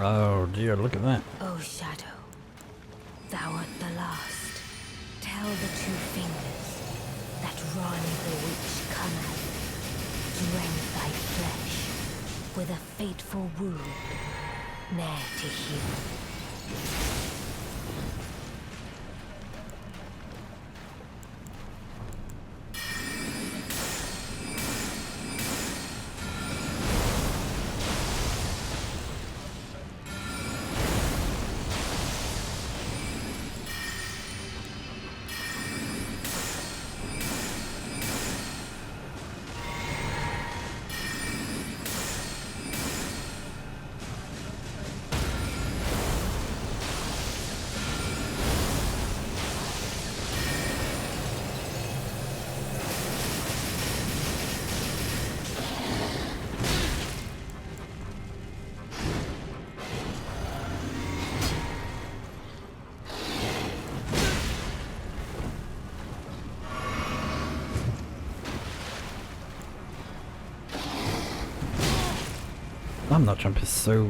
Oh dear, look at that. O Shadow, thou art the last. Tell the two fingers that RANNI the witch cometh to rend thy flesh with a fateful wound, ne'er to heal. Damn, that jump is so...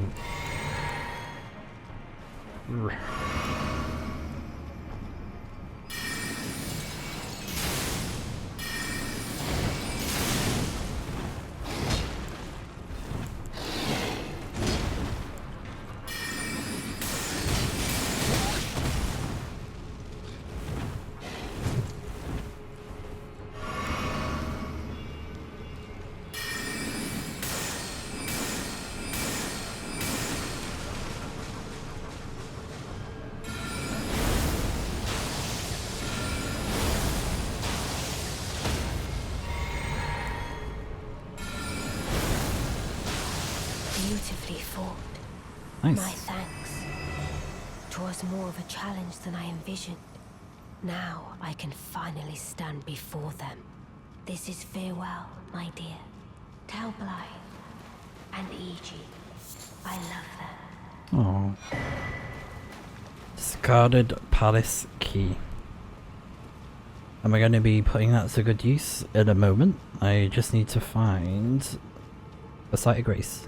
Beautifully fought. Nice. My thanks. 'Twas more of a challenge than I envisioned. Now I can finally stand before them. This is farewell, my dear. Tell Blythe and E.G. I love them. Oh. Discarded palace key. Am I going to be putting that to good use in a moment? I just need to find a site of grace.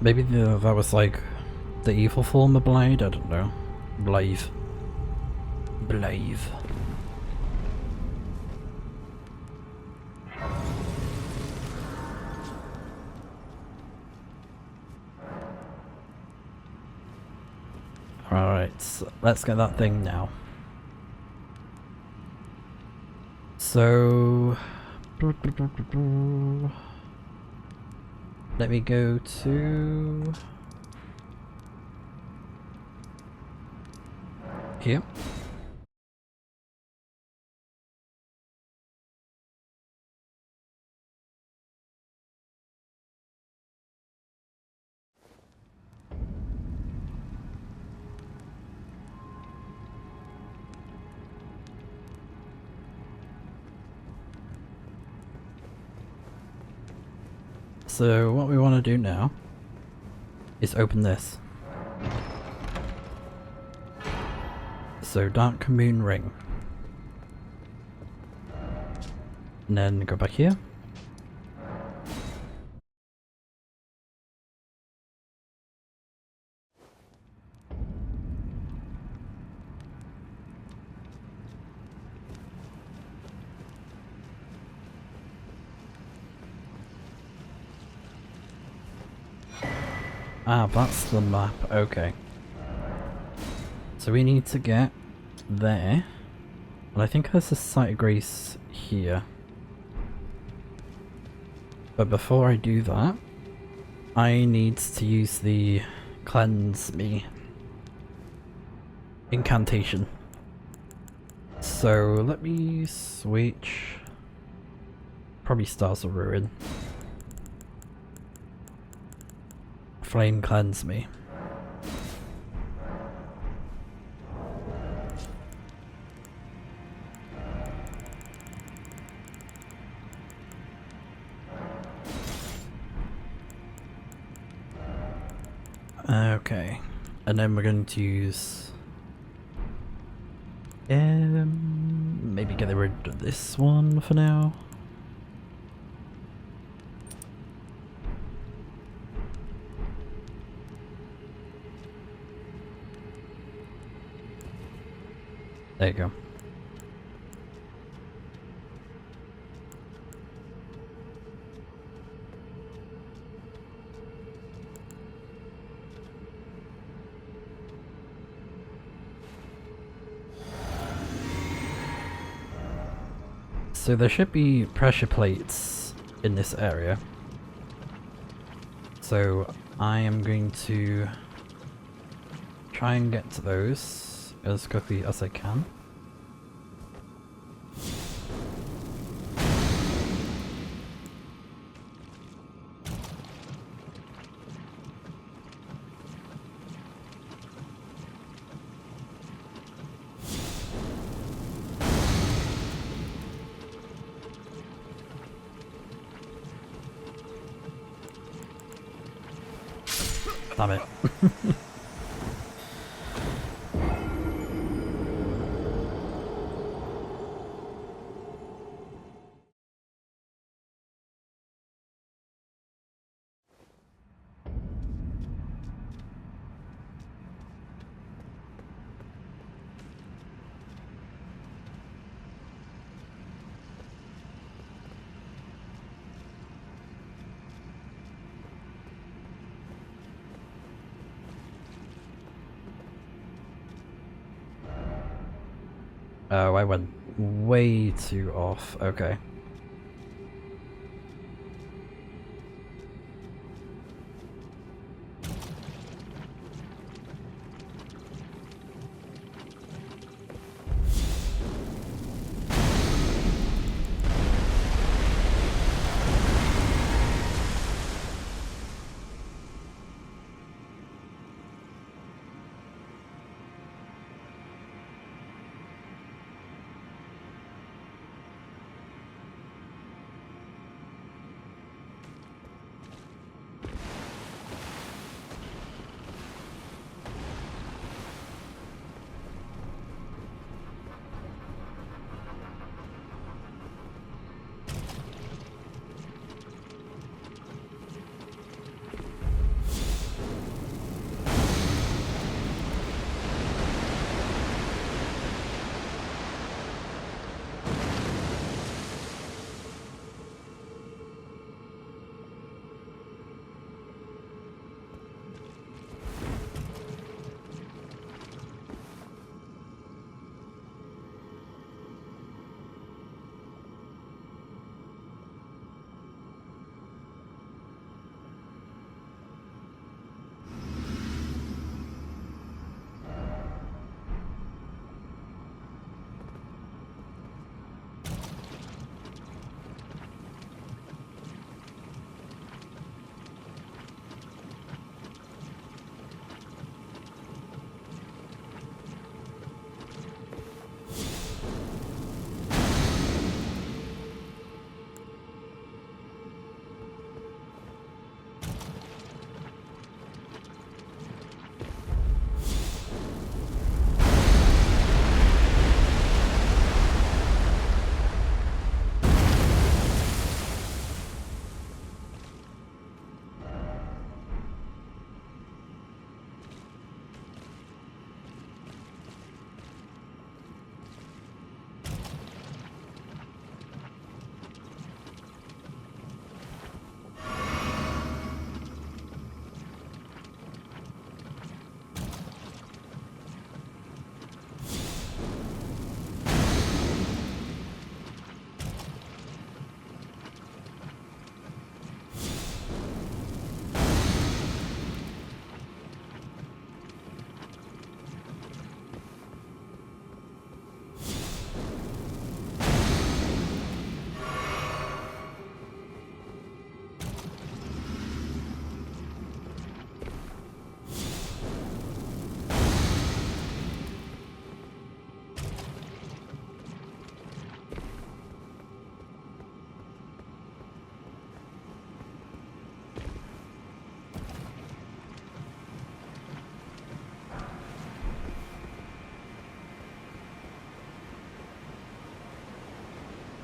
Maybe that was like the evil form of BLAIDD? I don't know. BLAIDD. BLAIDD. Alright, so let's get that thing now. So... let me go to... here. So what we want to do now is open this. So Dark Moon Ring. And then go back here. Ah, that's the map, okay. So we need to get there. And I think there's a site of grace here. But before I do that, I need to use the cleanse me incantation. So let me switch. Probably Stars of Ruin. Flame cleanse me. Okay, and then we're going to use maybe get rid of this one for now. There you go. So there should be pressure plates in this area. So I am going to try and get to those as quickly as I can. Damn it. Oh, I went way too off. Okay.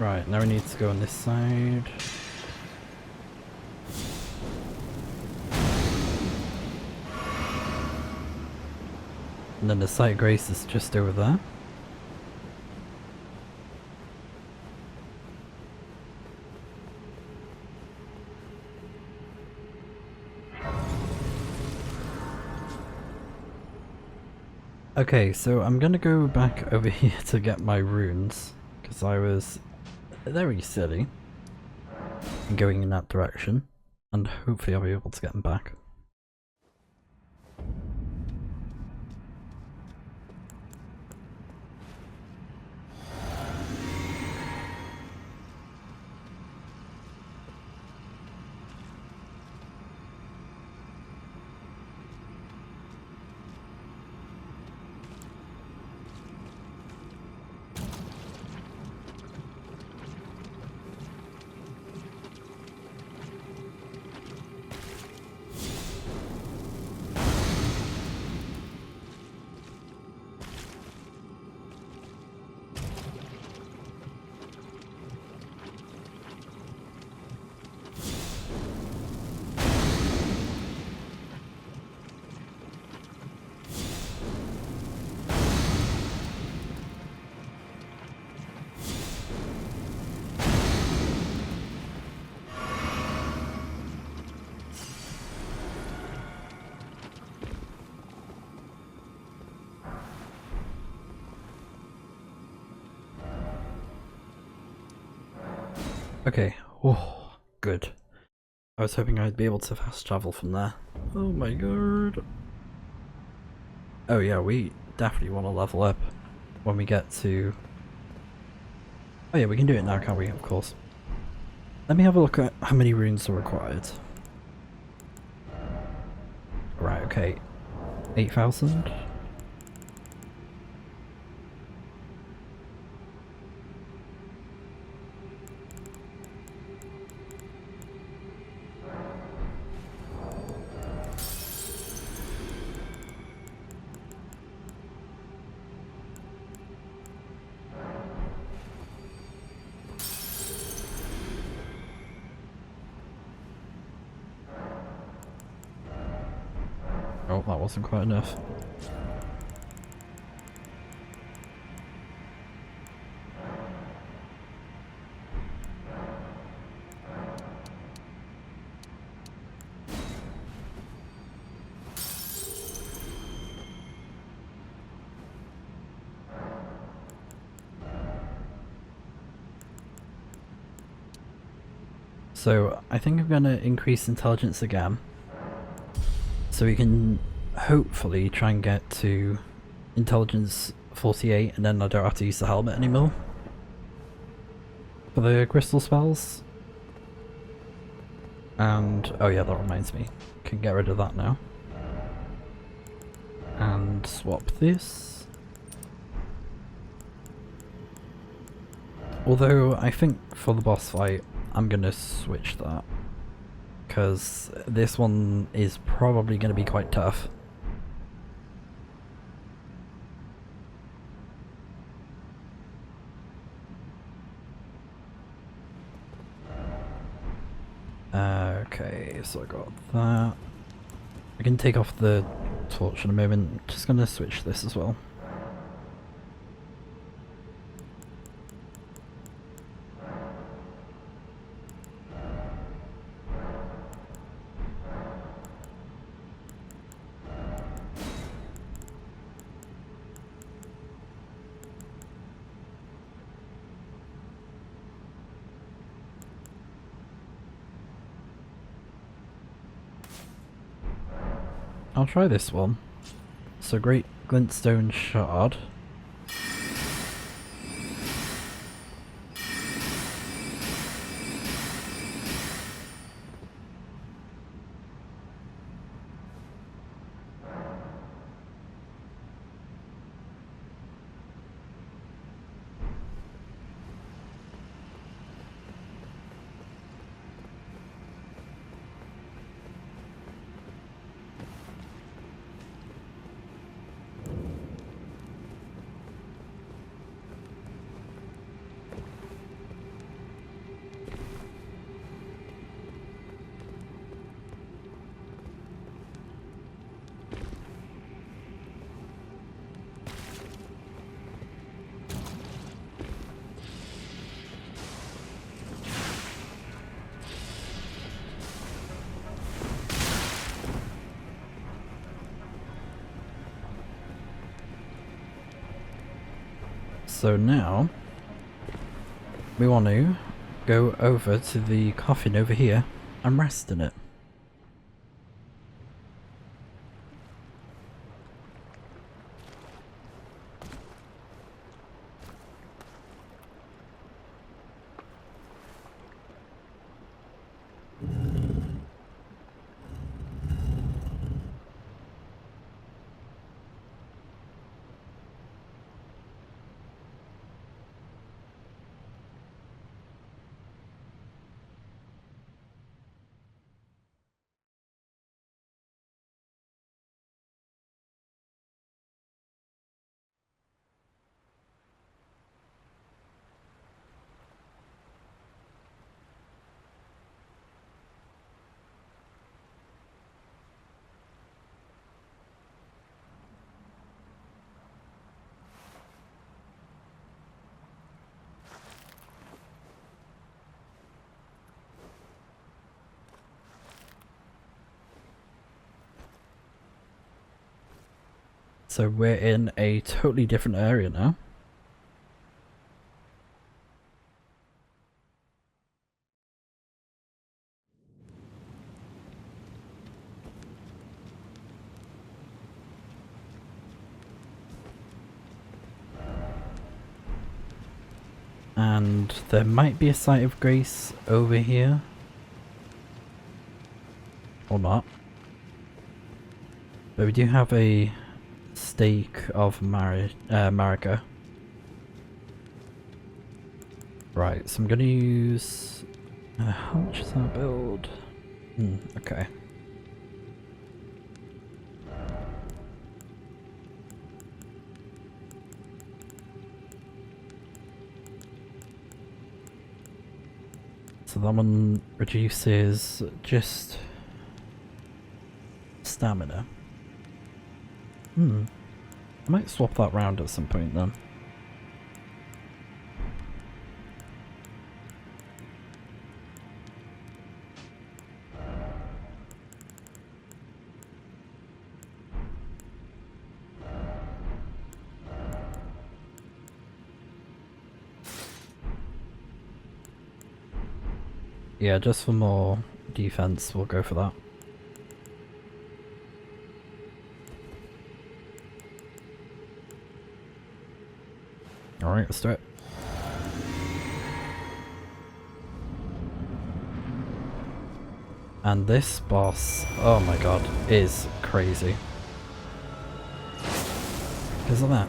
Right, now we need to go on this side. And then the site of grace is just over there. Okay, so I'm gonna go back over here to get my runes, because I was very silly in going in that direction, and hopefully I'll be able to get them back. Okay, oh, good. I was hoping I'd be able to fast travel from there. Oh my god. Oh yeah, we definitely want to level up when we get to... Oh yeah, we can do it now, can't we? Of course. Let me have a look at how many runes are required. Right, okay. 8,000? Oh, that wasn't quite enough. So, I think I'm gonna increase intelligence again. So we can hopefully try and get to intelligence 48 and then I don't have to use the helmet anymore. For the crystal spells. And, oh yeah, that reminds me. Can get rid of that now. And swap this. Although, I think for the boss fight, I'm gonna switch that. Because this one is probably going to be quite tough. Okay, so I got that. I can take off the torch in a moment. Just going to switch this as well. I'll try this one. So Great Glintstone Shard. So now we want to go over to the coffin over here and rest in it. So we're in a totally different area now. And there might be a site of grace over here. Or not. But we do have a stake of Marika. Right, so I'm gonna use... how much is that build? Okay. So that one reduces just stamina. I might swap that round at some point then. Yeah, just for more defense, we'll go for that. Alright, let's do it. And this boss, oh my god, is crazy. Because of that.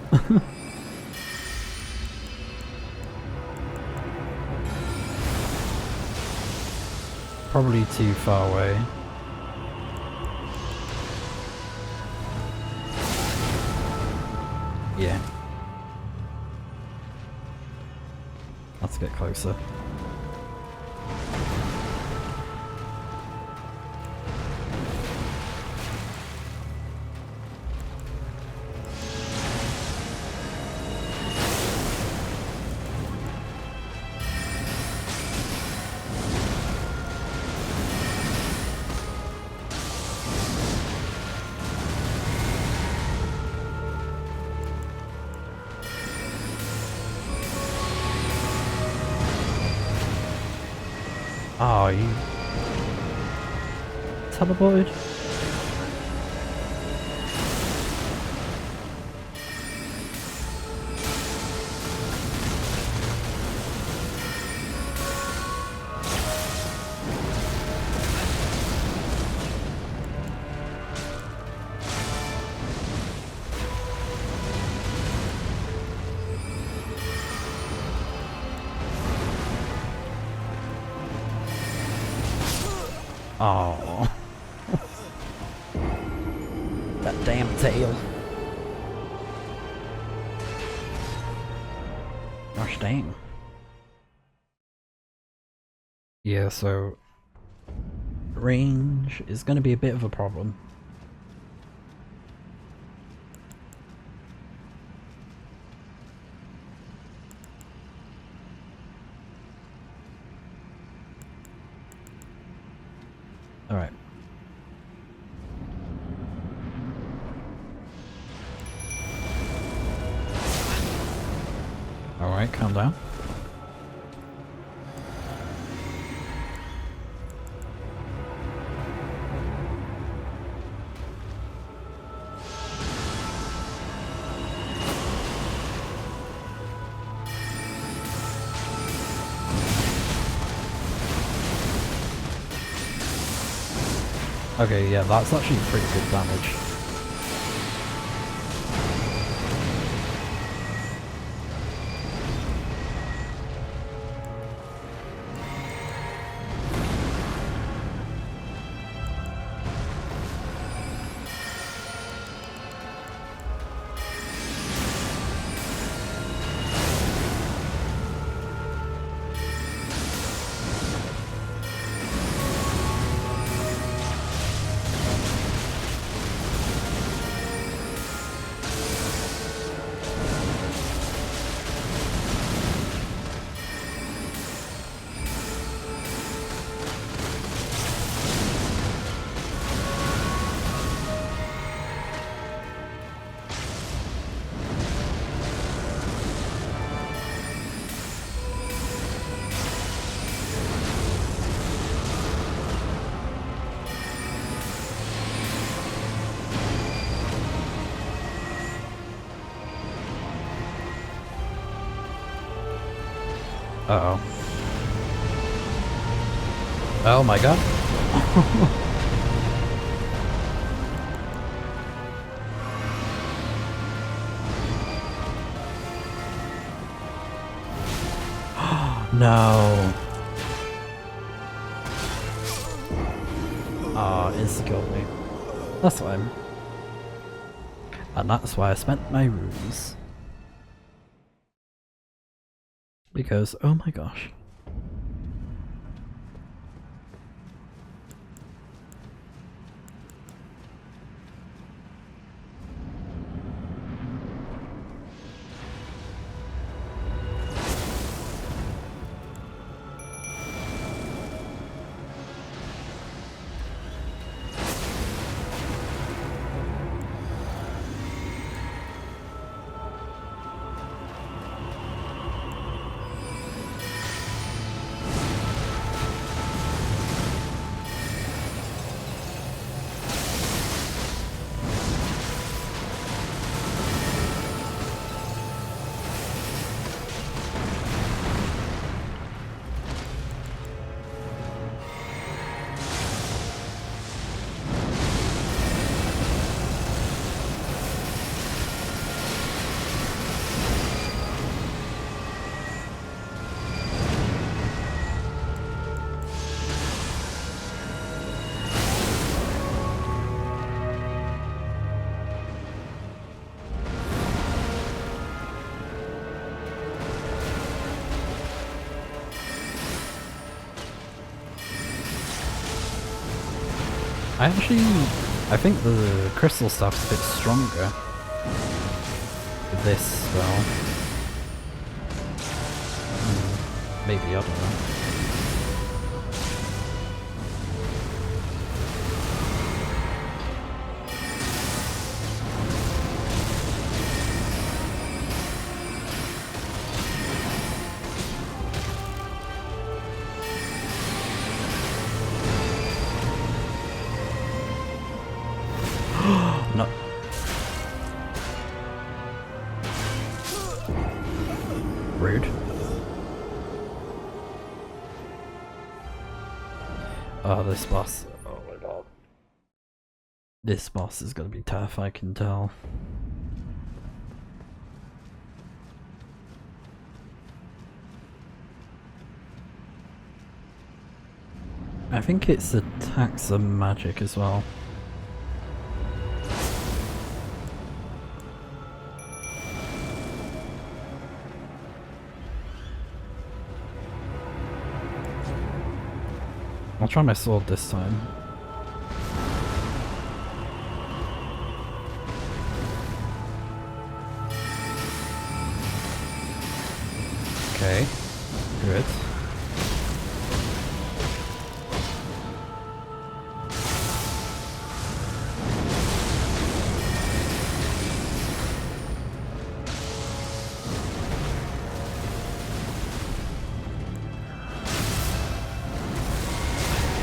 Probably too far away. Yeah. Let's get closer. Oh, you teleported? Oh, that damn tail. Gosh dang. Yeah, so range is going to be a bit of a problem. Alright. Alright, calm down. Okay, yeah, that's actually pretty good damage. Uh-oh. Oh my god. No. Ah, it's got me. That's fine. And that's why I spent my runes. Because, oh my gosh. I think the crystal stuff's a bit stronger with this spell. Maybe, I don't know. No. Rude. Oh, this boss. Oh my god. This boss is gonna be tough, I can tell. I think it's attacks and magic as well. I'll try my sword this time. Okay, good.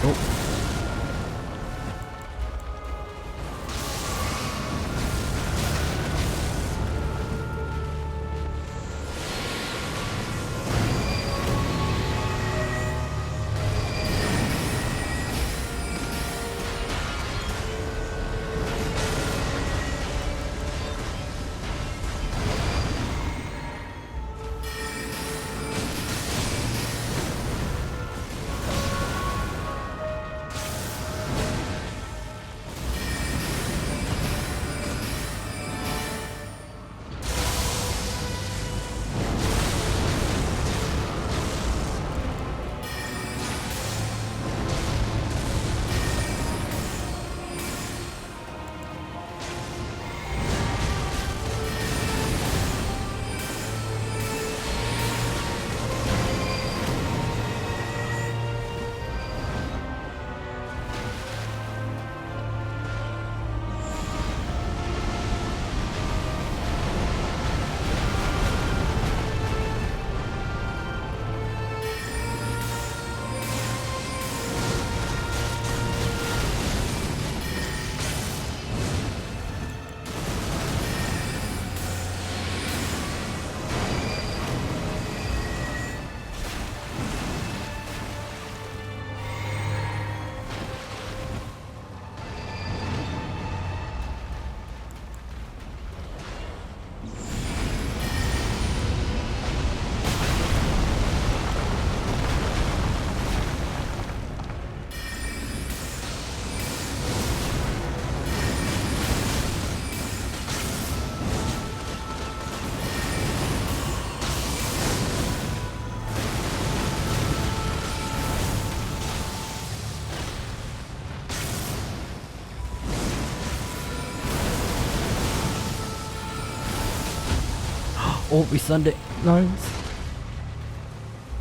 Oh. Oh, we stunned it. Nice.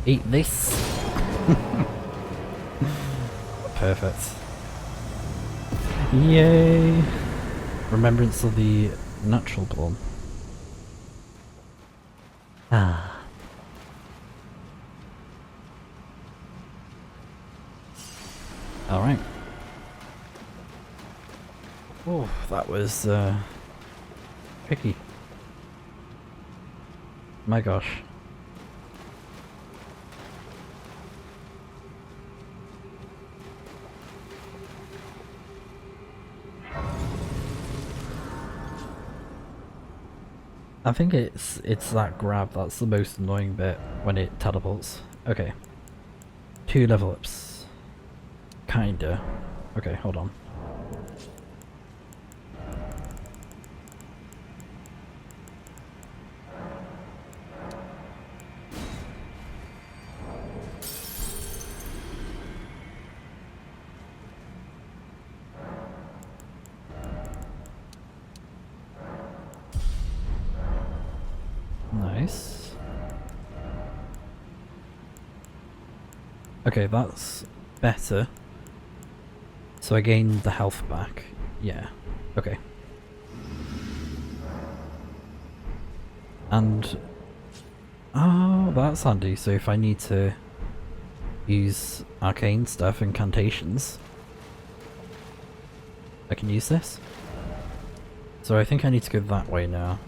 Eat this. Perfect. Yay. Remembrance of the natural born. Ah. Alright. Oh, that was tricky. My gosh. I think it's that grab that's the most annoying bit when it teleports. Okay. 2 level ups. Kinda. Okay, hold on. Nice. Okay, that's better. So I gained the health back. Yeah. Okay. And... oh, that's handy. So if I need to use arcane stuff, incantations, I can use this. So I think I need to go that way now.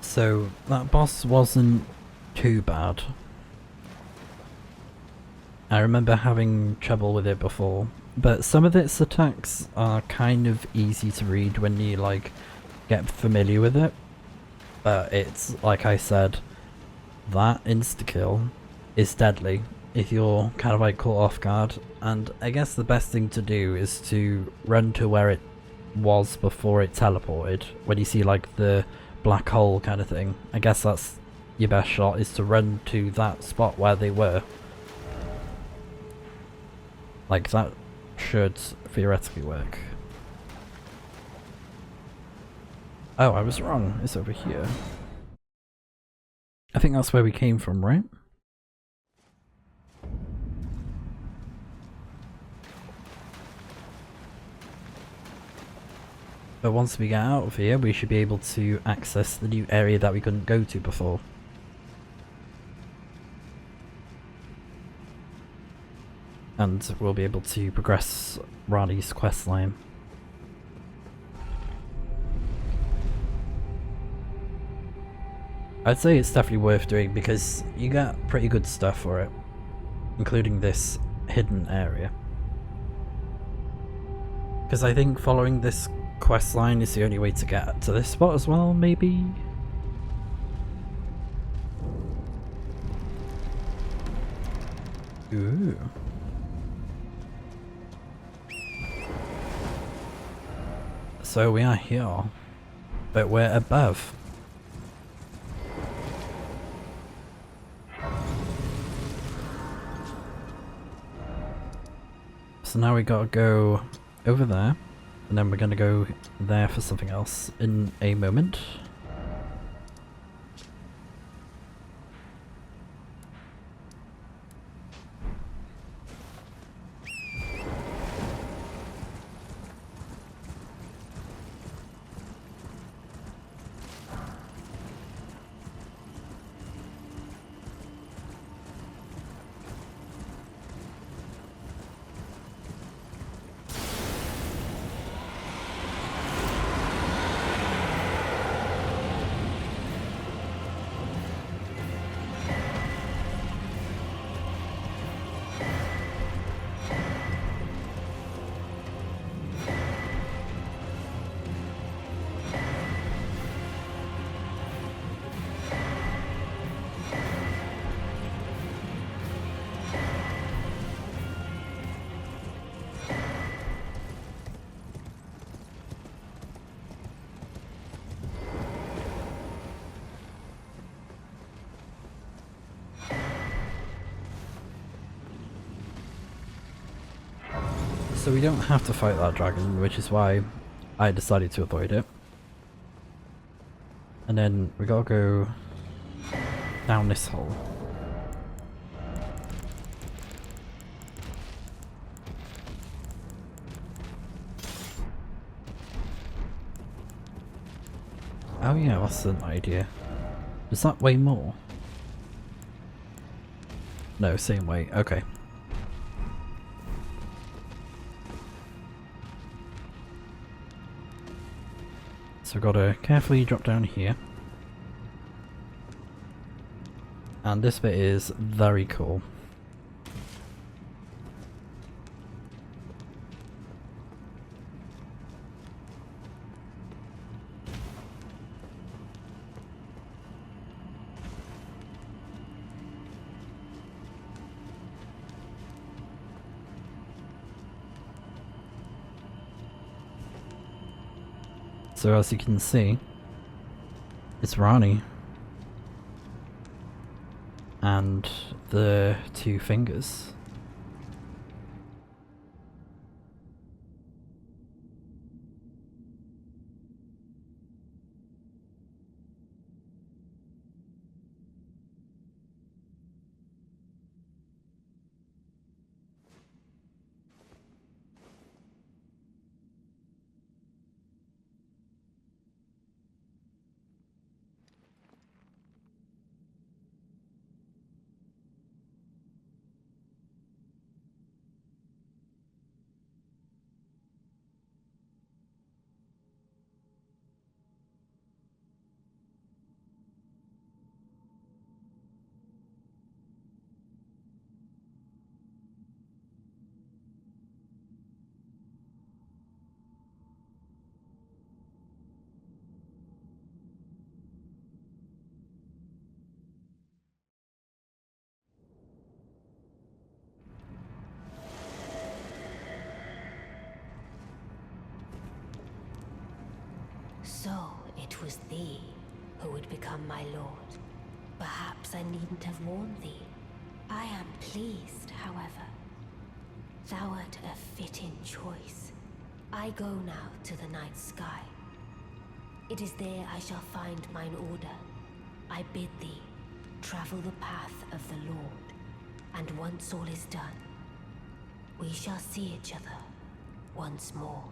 So that boss wasn't too bad. I remember having trouble with it before, but some of its attacks are kind of easy to read when you like get familiar with it. But it's, like I said, that insta-kill is deadly if you're kind of like caught off guard, and I guess the best thing to do is to run to where it was before it teleported. When you see like the black hole kind of thing, I guess that's your best shot, is to run to that spot where they were. Like that should theoretically work. Oh, I was wrong. It's over here. I think that's where we came from, right? But once we get out of here, we should be able to access the new area that we couldn't go to before. And we'll be able to progress RANNI's questline. I'd say it's definitely worth doing because you get pretty good stuff for it, including this hidden area. Because I think following this questline is the only way to get to this spot as well, maybe? Ooh. So we are here, but we're above. So now we gotta go over there, and then we're gonna go there for something else in a moment. So we don't have to fight that dragon, which is why I decided to avoid it. And then we gotta go down this hole. Oh yeah, that's an idea. Does that weigh more? No, same weight, okay. So we've got to carefully drop down here. And this bit is very cool. So as you can see, it's RANNI and the two fingers. So it was thee who would become my lord. Perhaps I needn't have warned thee. I am pleased, however. Thou art a fitting choice. I go now to the night sky. It is there I shall find mine order. I bid thee travel the path of the Lord, and once all is done, we shall see each other once more.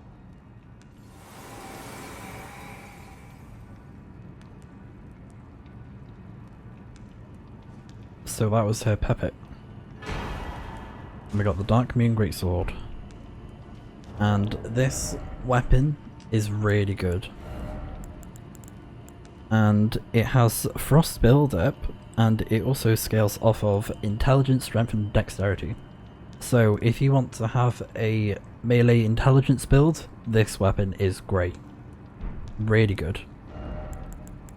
so that was her puppet. And we got the Dark Moon Greatsword. And this weapon is really good. And it has Frost build up, and it also scales off of Intelligence, Strength and Dexterity. So if you want to have a melee intelligence build, this weapon is great. Really good.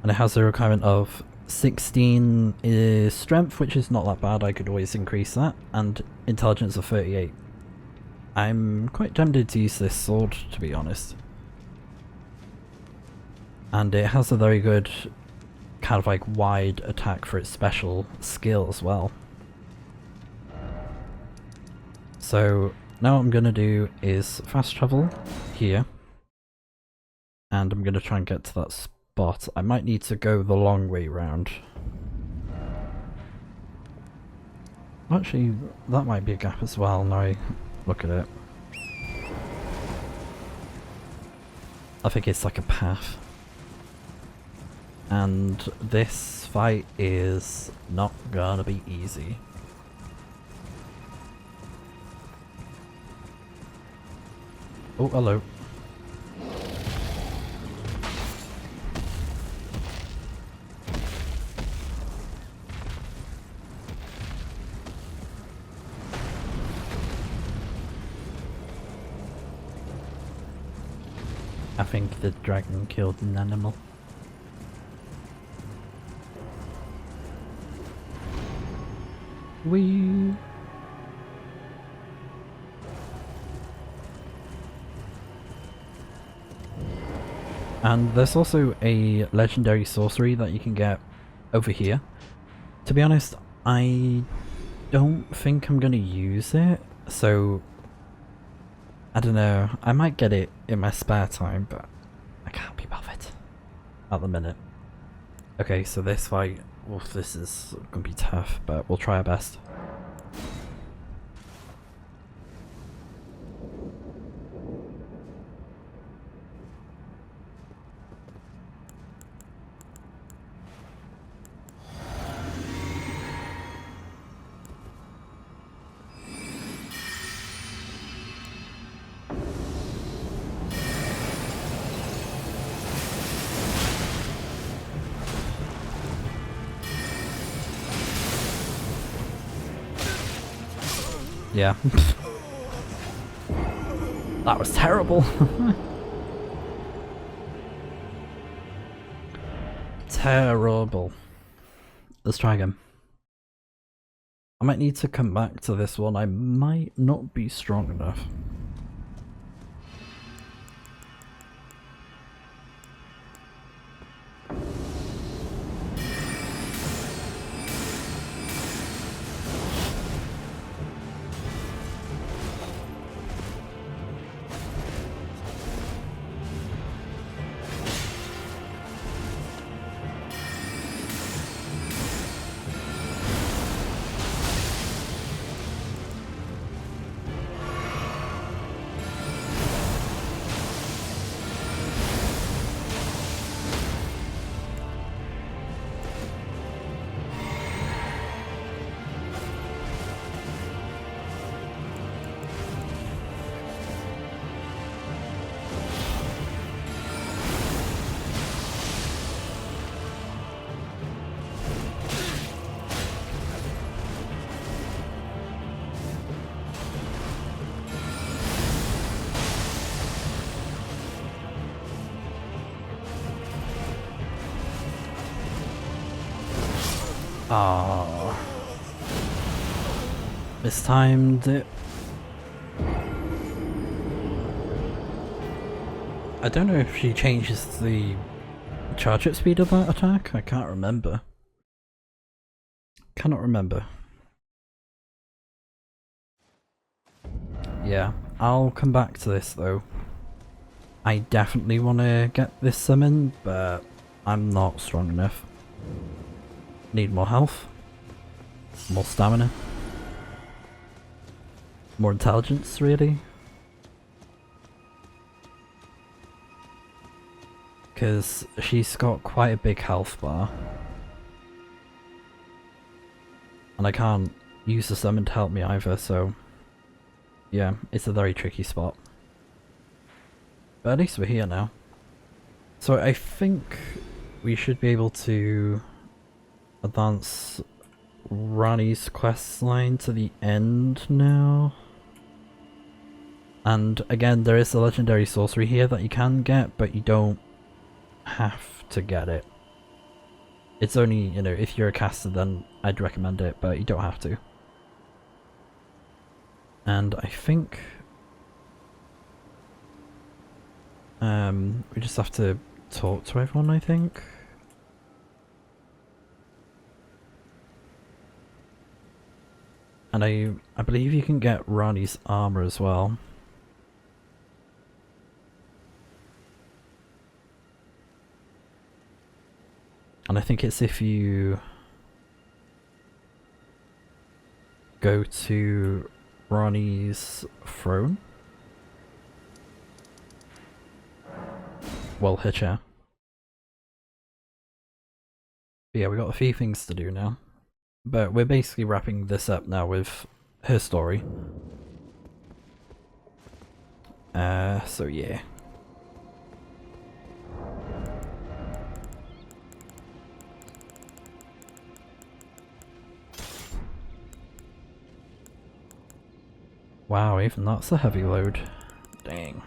And it has a requirement of 16 is strength, which is not that bad, I could always increase that, and intelligence of 38. I'm quite tempted to use this sword, to be honest. And it has a very good kind of like wide attack for its special skill as well. So now what I'm going to do is fast travel here. And I'm going to try and get to that spot. I might need to go the long way round. Actually, that might be a gap as well, now I look at it. I think it's like a path. And this fight is not gonna be easy. Oh, hello. I think the dragon killed an animal. Whee! And there's also a legendary sorcery that you can get over here. To be honest, I don't think I'm gonna use it, so I don't know, I might get it in my spare time, but I can't be bothered at the minute. Okay, so this fight, well, this is gonna be tough, but we'll try our best. Yeah. That was terrible. Terrible. Let's try again. I might need to come back to this one. I might not be strong enough. Ah, mistimed it. I don't know if she changes the charge up speed of that attack. I can't remember. Cannot remember. Yeah, I'll come back to this though. I definitely want to get this summon, but I'm not strong enough. Need more health, more stamina, more intelligence really. Because she's got quite a big health bar. And I can't use the summon to help me either, so yeah, it's a very tricky spot. But at least we're here now. So I think we should be able to advance RANNI's quest line to the end now. And again, there is a legendary sorcery here that you can get, but you don't have to get it. It's only, you know, if you're a caster then I'd recommend it, but you don't have to. And I think we just have to talk to everyone, I think. And I believe you can get RANNI's armor as well. And I think it's if you go to RANNI's throne. Well, her chair. But yeah, we got a few things to do now. But we're basically wrapping this up now with her story. So yeah. Wow, even that's a heavy load. Dang.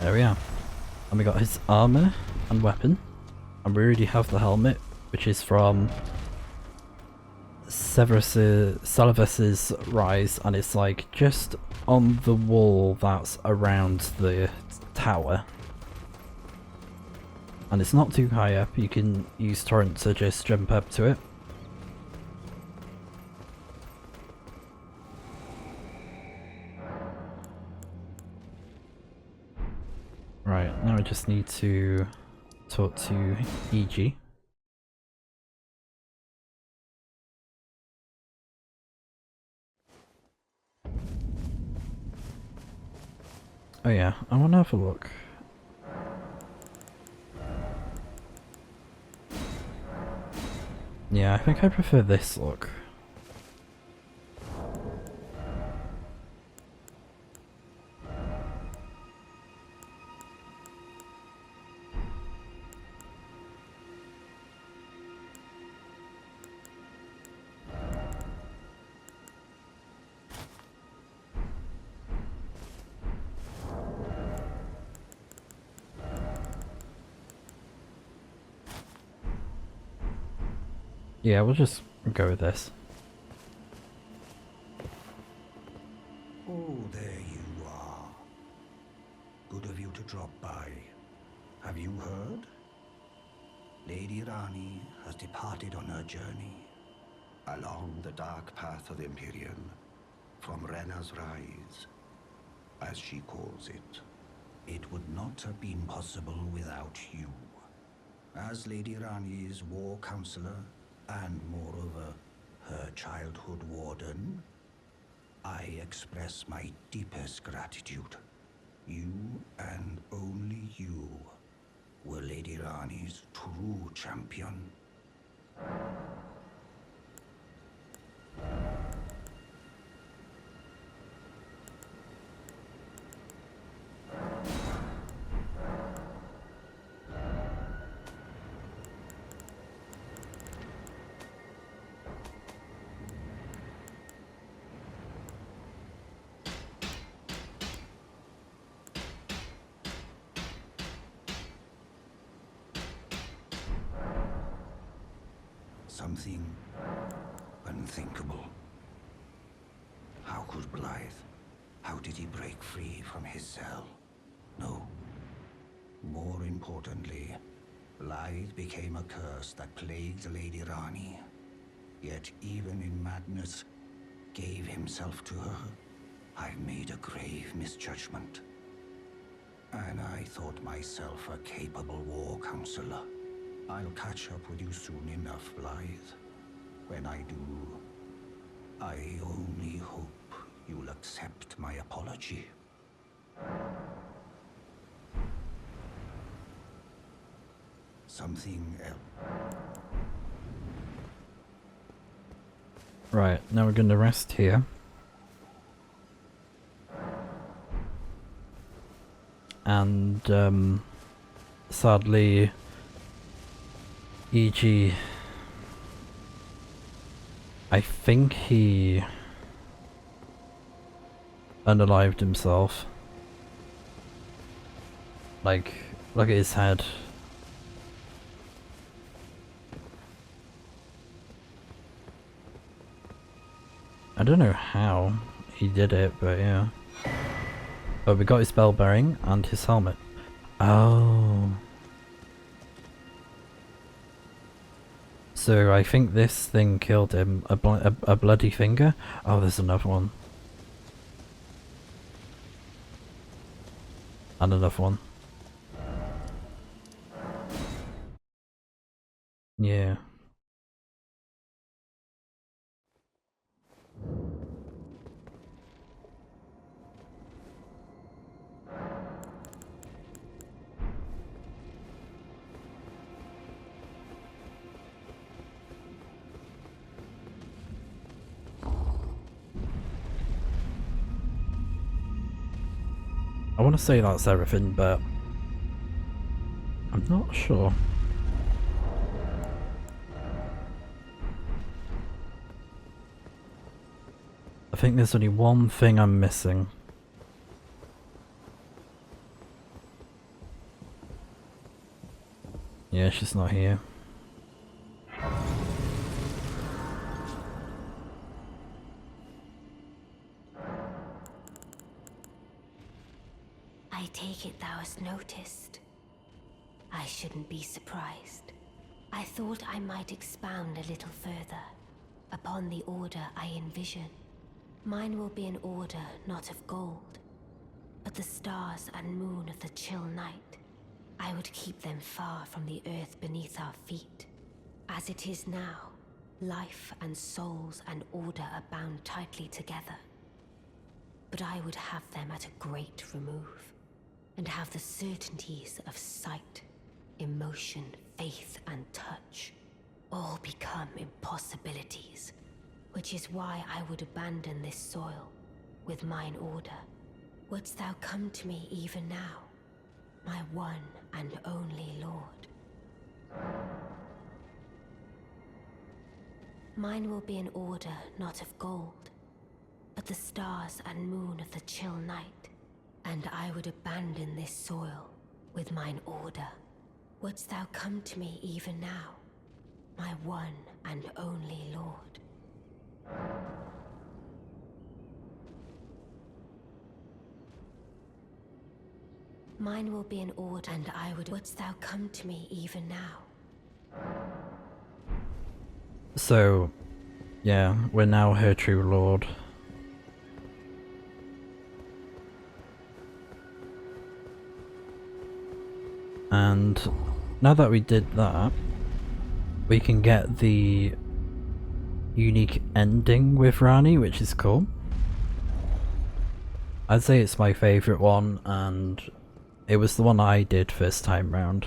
There we are. And we got his armor and weapon. And we already have the helmet, which is from Salavus's Rise, and it's like just on the wall that's around the tower. And it's not too high up, you can use torrent to just jump up to it. Right, now I just need to talk to EG. Oh yeah, I want to have a look. Yeah, I think I prefer this look. Yeah, we'll just go with this. Oh, Lady Rani has departed on her journey along the dark path of Empyrean, from Renna's Rise, as she calls it. It would not have been possible without you. As Lady Rani's war counselor, and moreover, her childhood warden, I express my deepest gratitude. You, and only you, were Lady Rani's true champion. Something unthinkable. How could Blythe? How did he break free from his cell? No. More importantly, Blythe became a curse that plagued Lady Rani. Yet even in madness, gave himself to her. I made a grave misjudgment. And I thought myself a capable war counselor. I'll catch up with you soon enough, Blythe. When I do, I only hope you'll accept my apology. Something else. Right, now we're going to rest here. And, sadly, E.G. I think he unalived himself. Like, look at his head. I don't know how he did it, but yeah. But we got his bell bearing and his helmet. Oh. So I think this thing killed him. A bloody finger? Oh, there's another one. And another one. Yeah. I want to say that's everything, but I'm not sure. I think there's only one thing I'm missing. Yeah, she's not here. I take it thou hast noticed. I shouldn't be surprised. I thought I might expound a little further upon the order I envision. Mine will be an order not of gold, but the stars and moon of the chill night. I would keep them far from the earth beneath our feet. As it is now, life and souls and order are bound tightly together. But I would have them at a great remove, and have the certainties of sight, emotion, faith, and touch all become impossibilities, which is why I would abandon this soil with mine order. Wouldst thou come to me even now, my one and only Lord? Mine will be an order not of gold, but the stars and moon of the chill night. And I would abandon this soil with mine order. Wouldst thou come to me even now, my one and only Lord? Mine will be an order, and I would. Wouldst thou come to me even now, So, yeah, we're now her true lord. And now that we did that, we can get the unique ending with RANNI, which is cool. I'd say it's my favourite one, and it was the one I did first time round.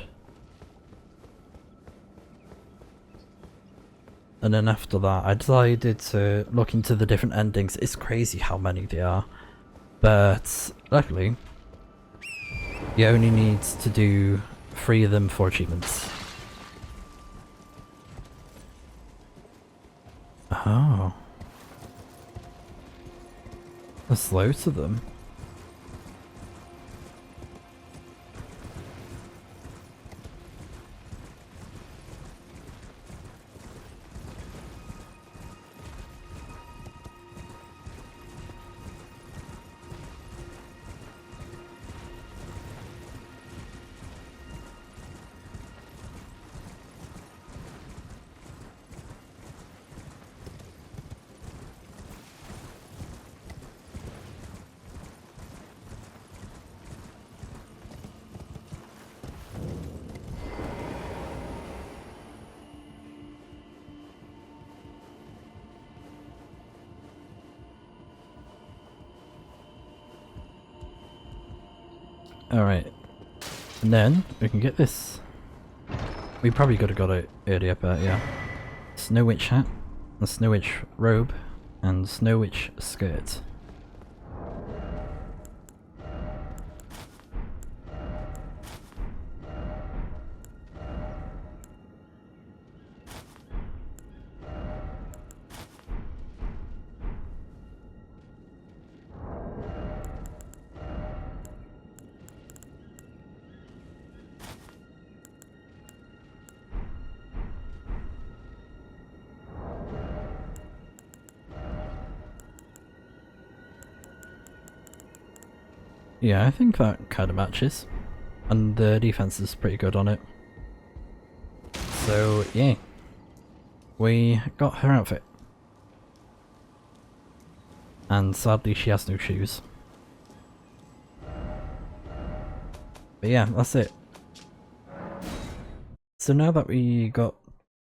And then after that, I decided to look into the different endings. It's crazy how many there are. But luckily, you only need to do 3 of them for achievements. Oh. There's loads of them. Alright, and then we can get this. We probably could have got it earlier, but yeah. Snow Witch hat, a Snow Witch robe, and Snow Witch skirt. Yeah, I think that kind of matches. And the defense is pretty good on it. So, yeah. We got her outfit. And sadly she has no shoes. But yeah, that's it. So now that we got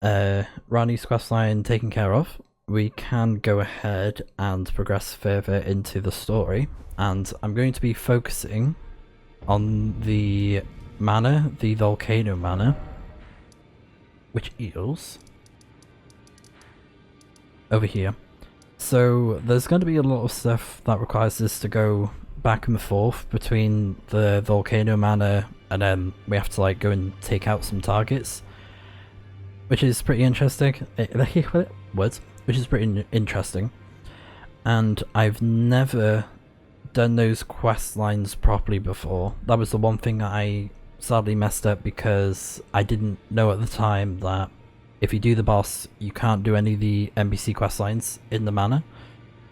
RANNI's questline taken care of, we can go ahead and progress further into the story. And I'm going to be focusing on the manor, the volcano manor, which is over here. So there's going to be a lot of stuff that requires us to go back and forth between the volcano manor, and then we have to like go and take out some targets, which is pretty interesting. Which is pretty interesting. And I've never done those quest lines properly before. That was the one thing I sadly messed up, because I didn't know at the time that if you do the boss, you can't do any of the NPC quest lines in the manor.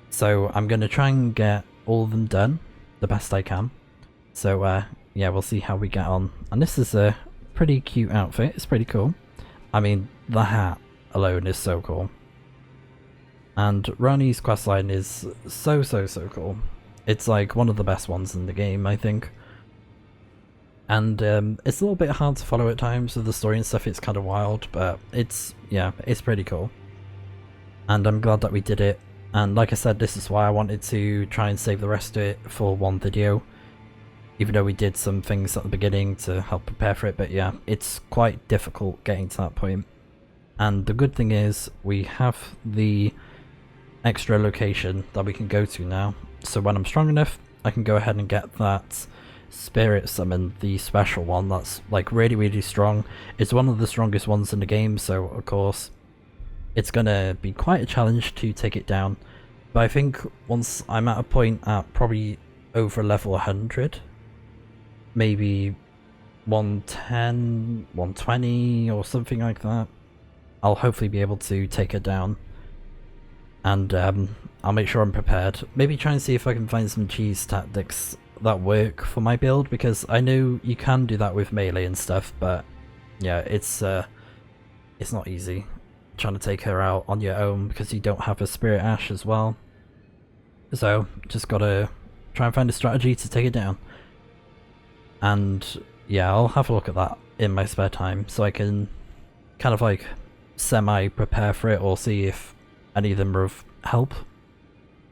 So I'm going to try and get all of them done the best I can. So yeah, we'll see how we get on. And this is a pretty cute outfit. It's pretty cool. I mean, the hat alone is so cool. And RANNI's questline is so cool. It's like one of the best ones in the game, I think. And it's a little bit hard to follow at times with the story and stuff. It's kind of wild, but it's, yeah, it's pretty cool. And I'm glad that we did it. And like I said, this is why I wanted to try and save the rest of it for one video. Even though we did some things at the beginning to help prepare for it, but yeah, it's quite difficult getting to that point. And the good thing is, we have the extra location that we can go to now. So when I'm strong enough, I can go ahead and get that spirit summon, the special one that's like really strong. It's one of the strongest ones in the game, so of course it's gonna be quite a challenge to take it down. But I think once I'm at a point at probably over level 100, maybe 110, 120 or something like that, I'll hopefully be able to take her down. And I'll make sure I'm prepared. Maybe try and see if I can find some cheese tactics that work for my build, because I know you can do that with melee and stuff, but yeah, it's it's not easy trying to take her out on your own because you don't have a Spirit Ash as well. So just gotta try and find a strategy to take it down. And yeah, I'll have a look at that in my spare time so I can kind of like semi-prepare for it, or see if any of them are of help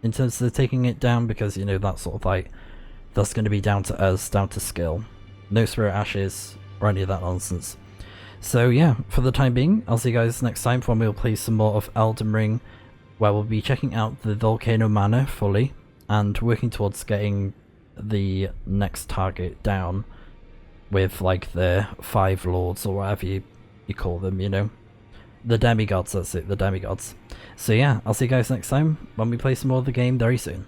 in terms of taking it down, because you know, that's sort of like, that's going to be down to us, down to skill. No Spirit Ashes or any of that nonsense. So yeah, for the time being, I'll see you guys next time when we'll play some more of Elden Ring, where we'll be checking out the Volcano Manor fully and working towards getting the next target down with like the 5 lords or whatever you call them, you know. The demigods, that's it, the demigods. So yeah, I'll see you guys next time when we play some more of the game very soon.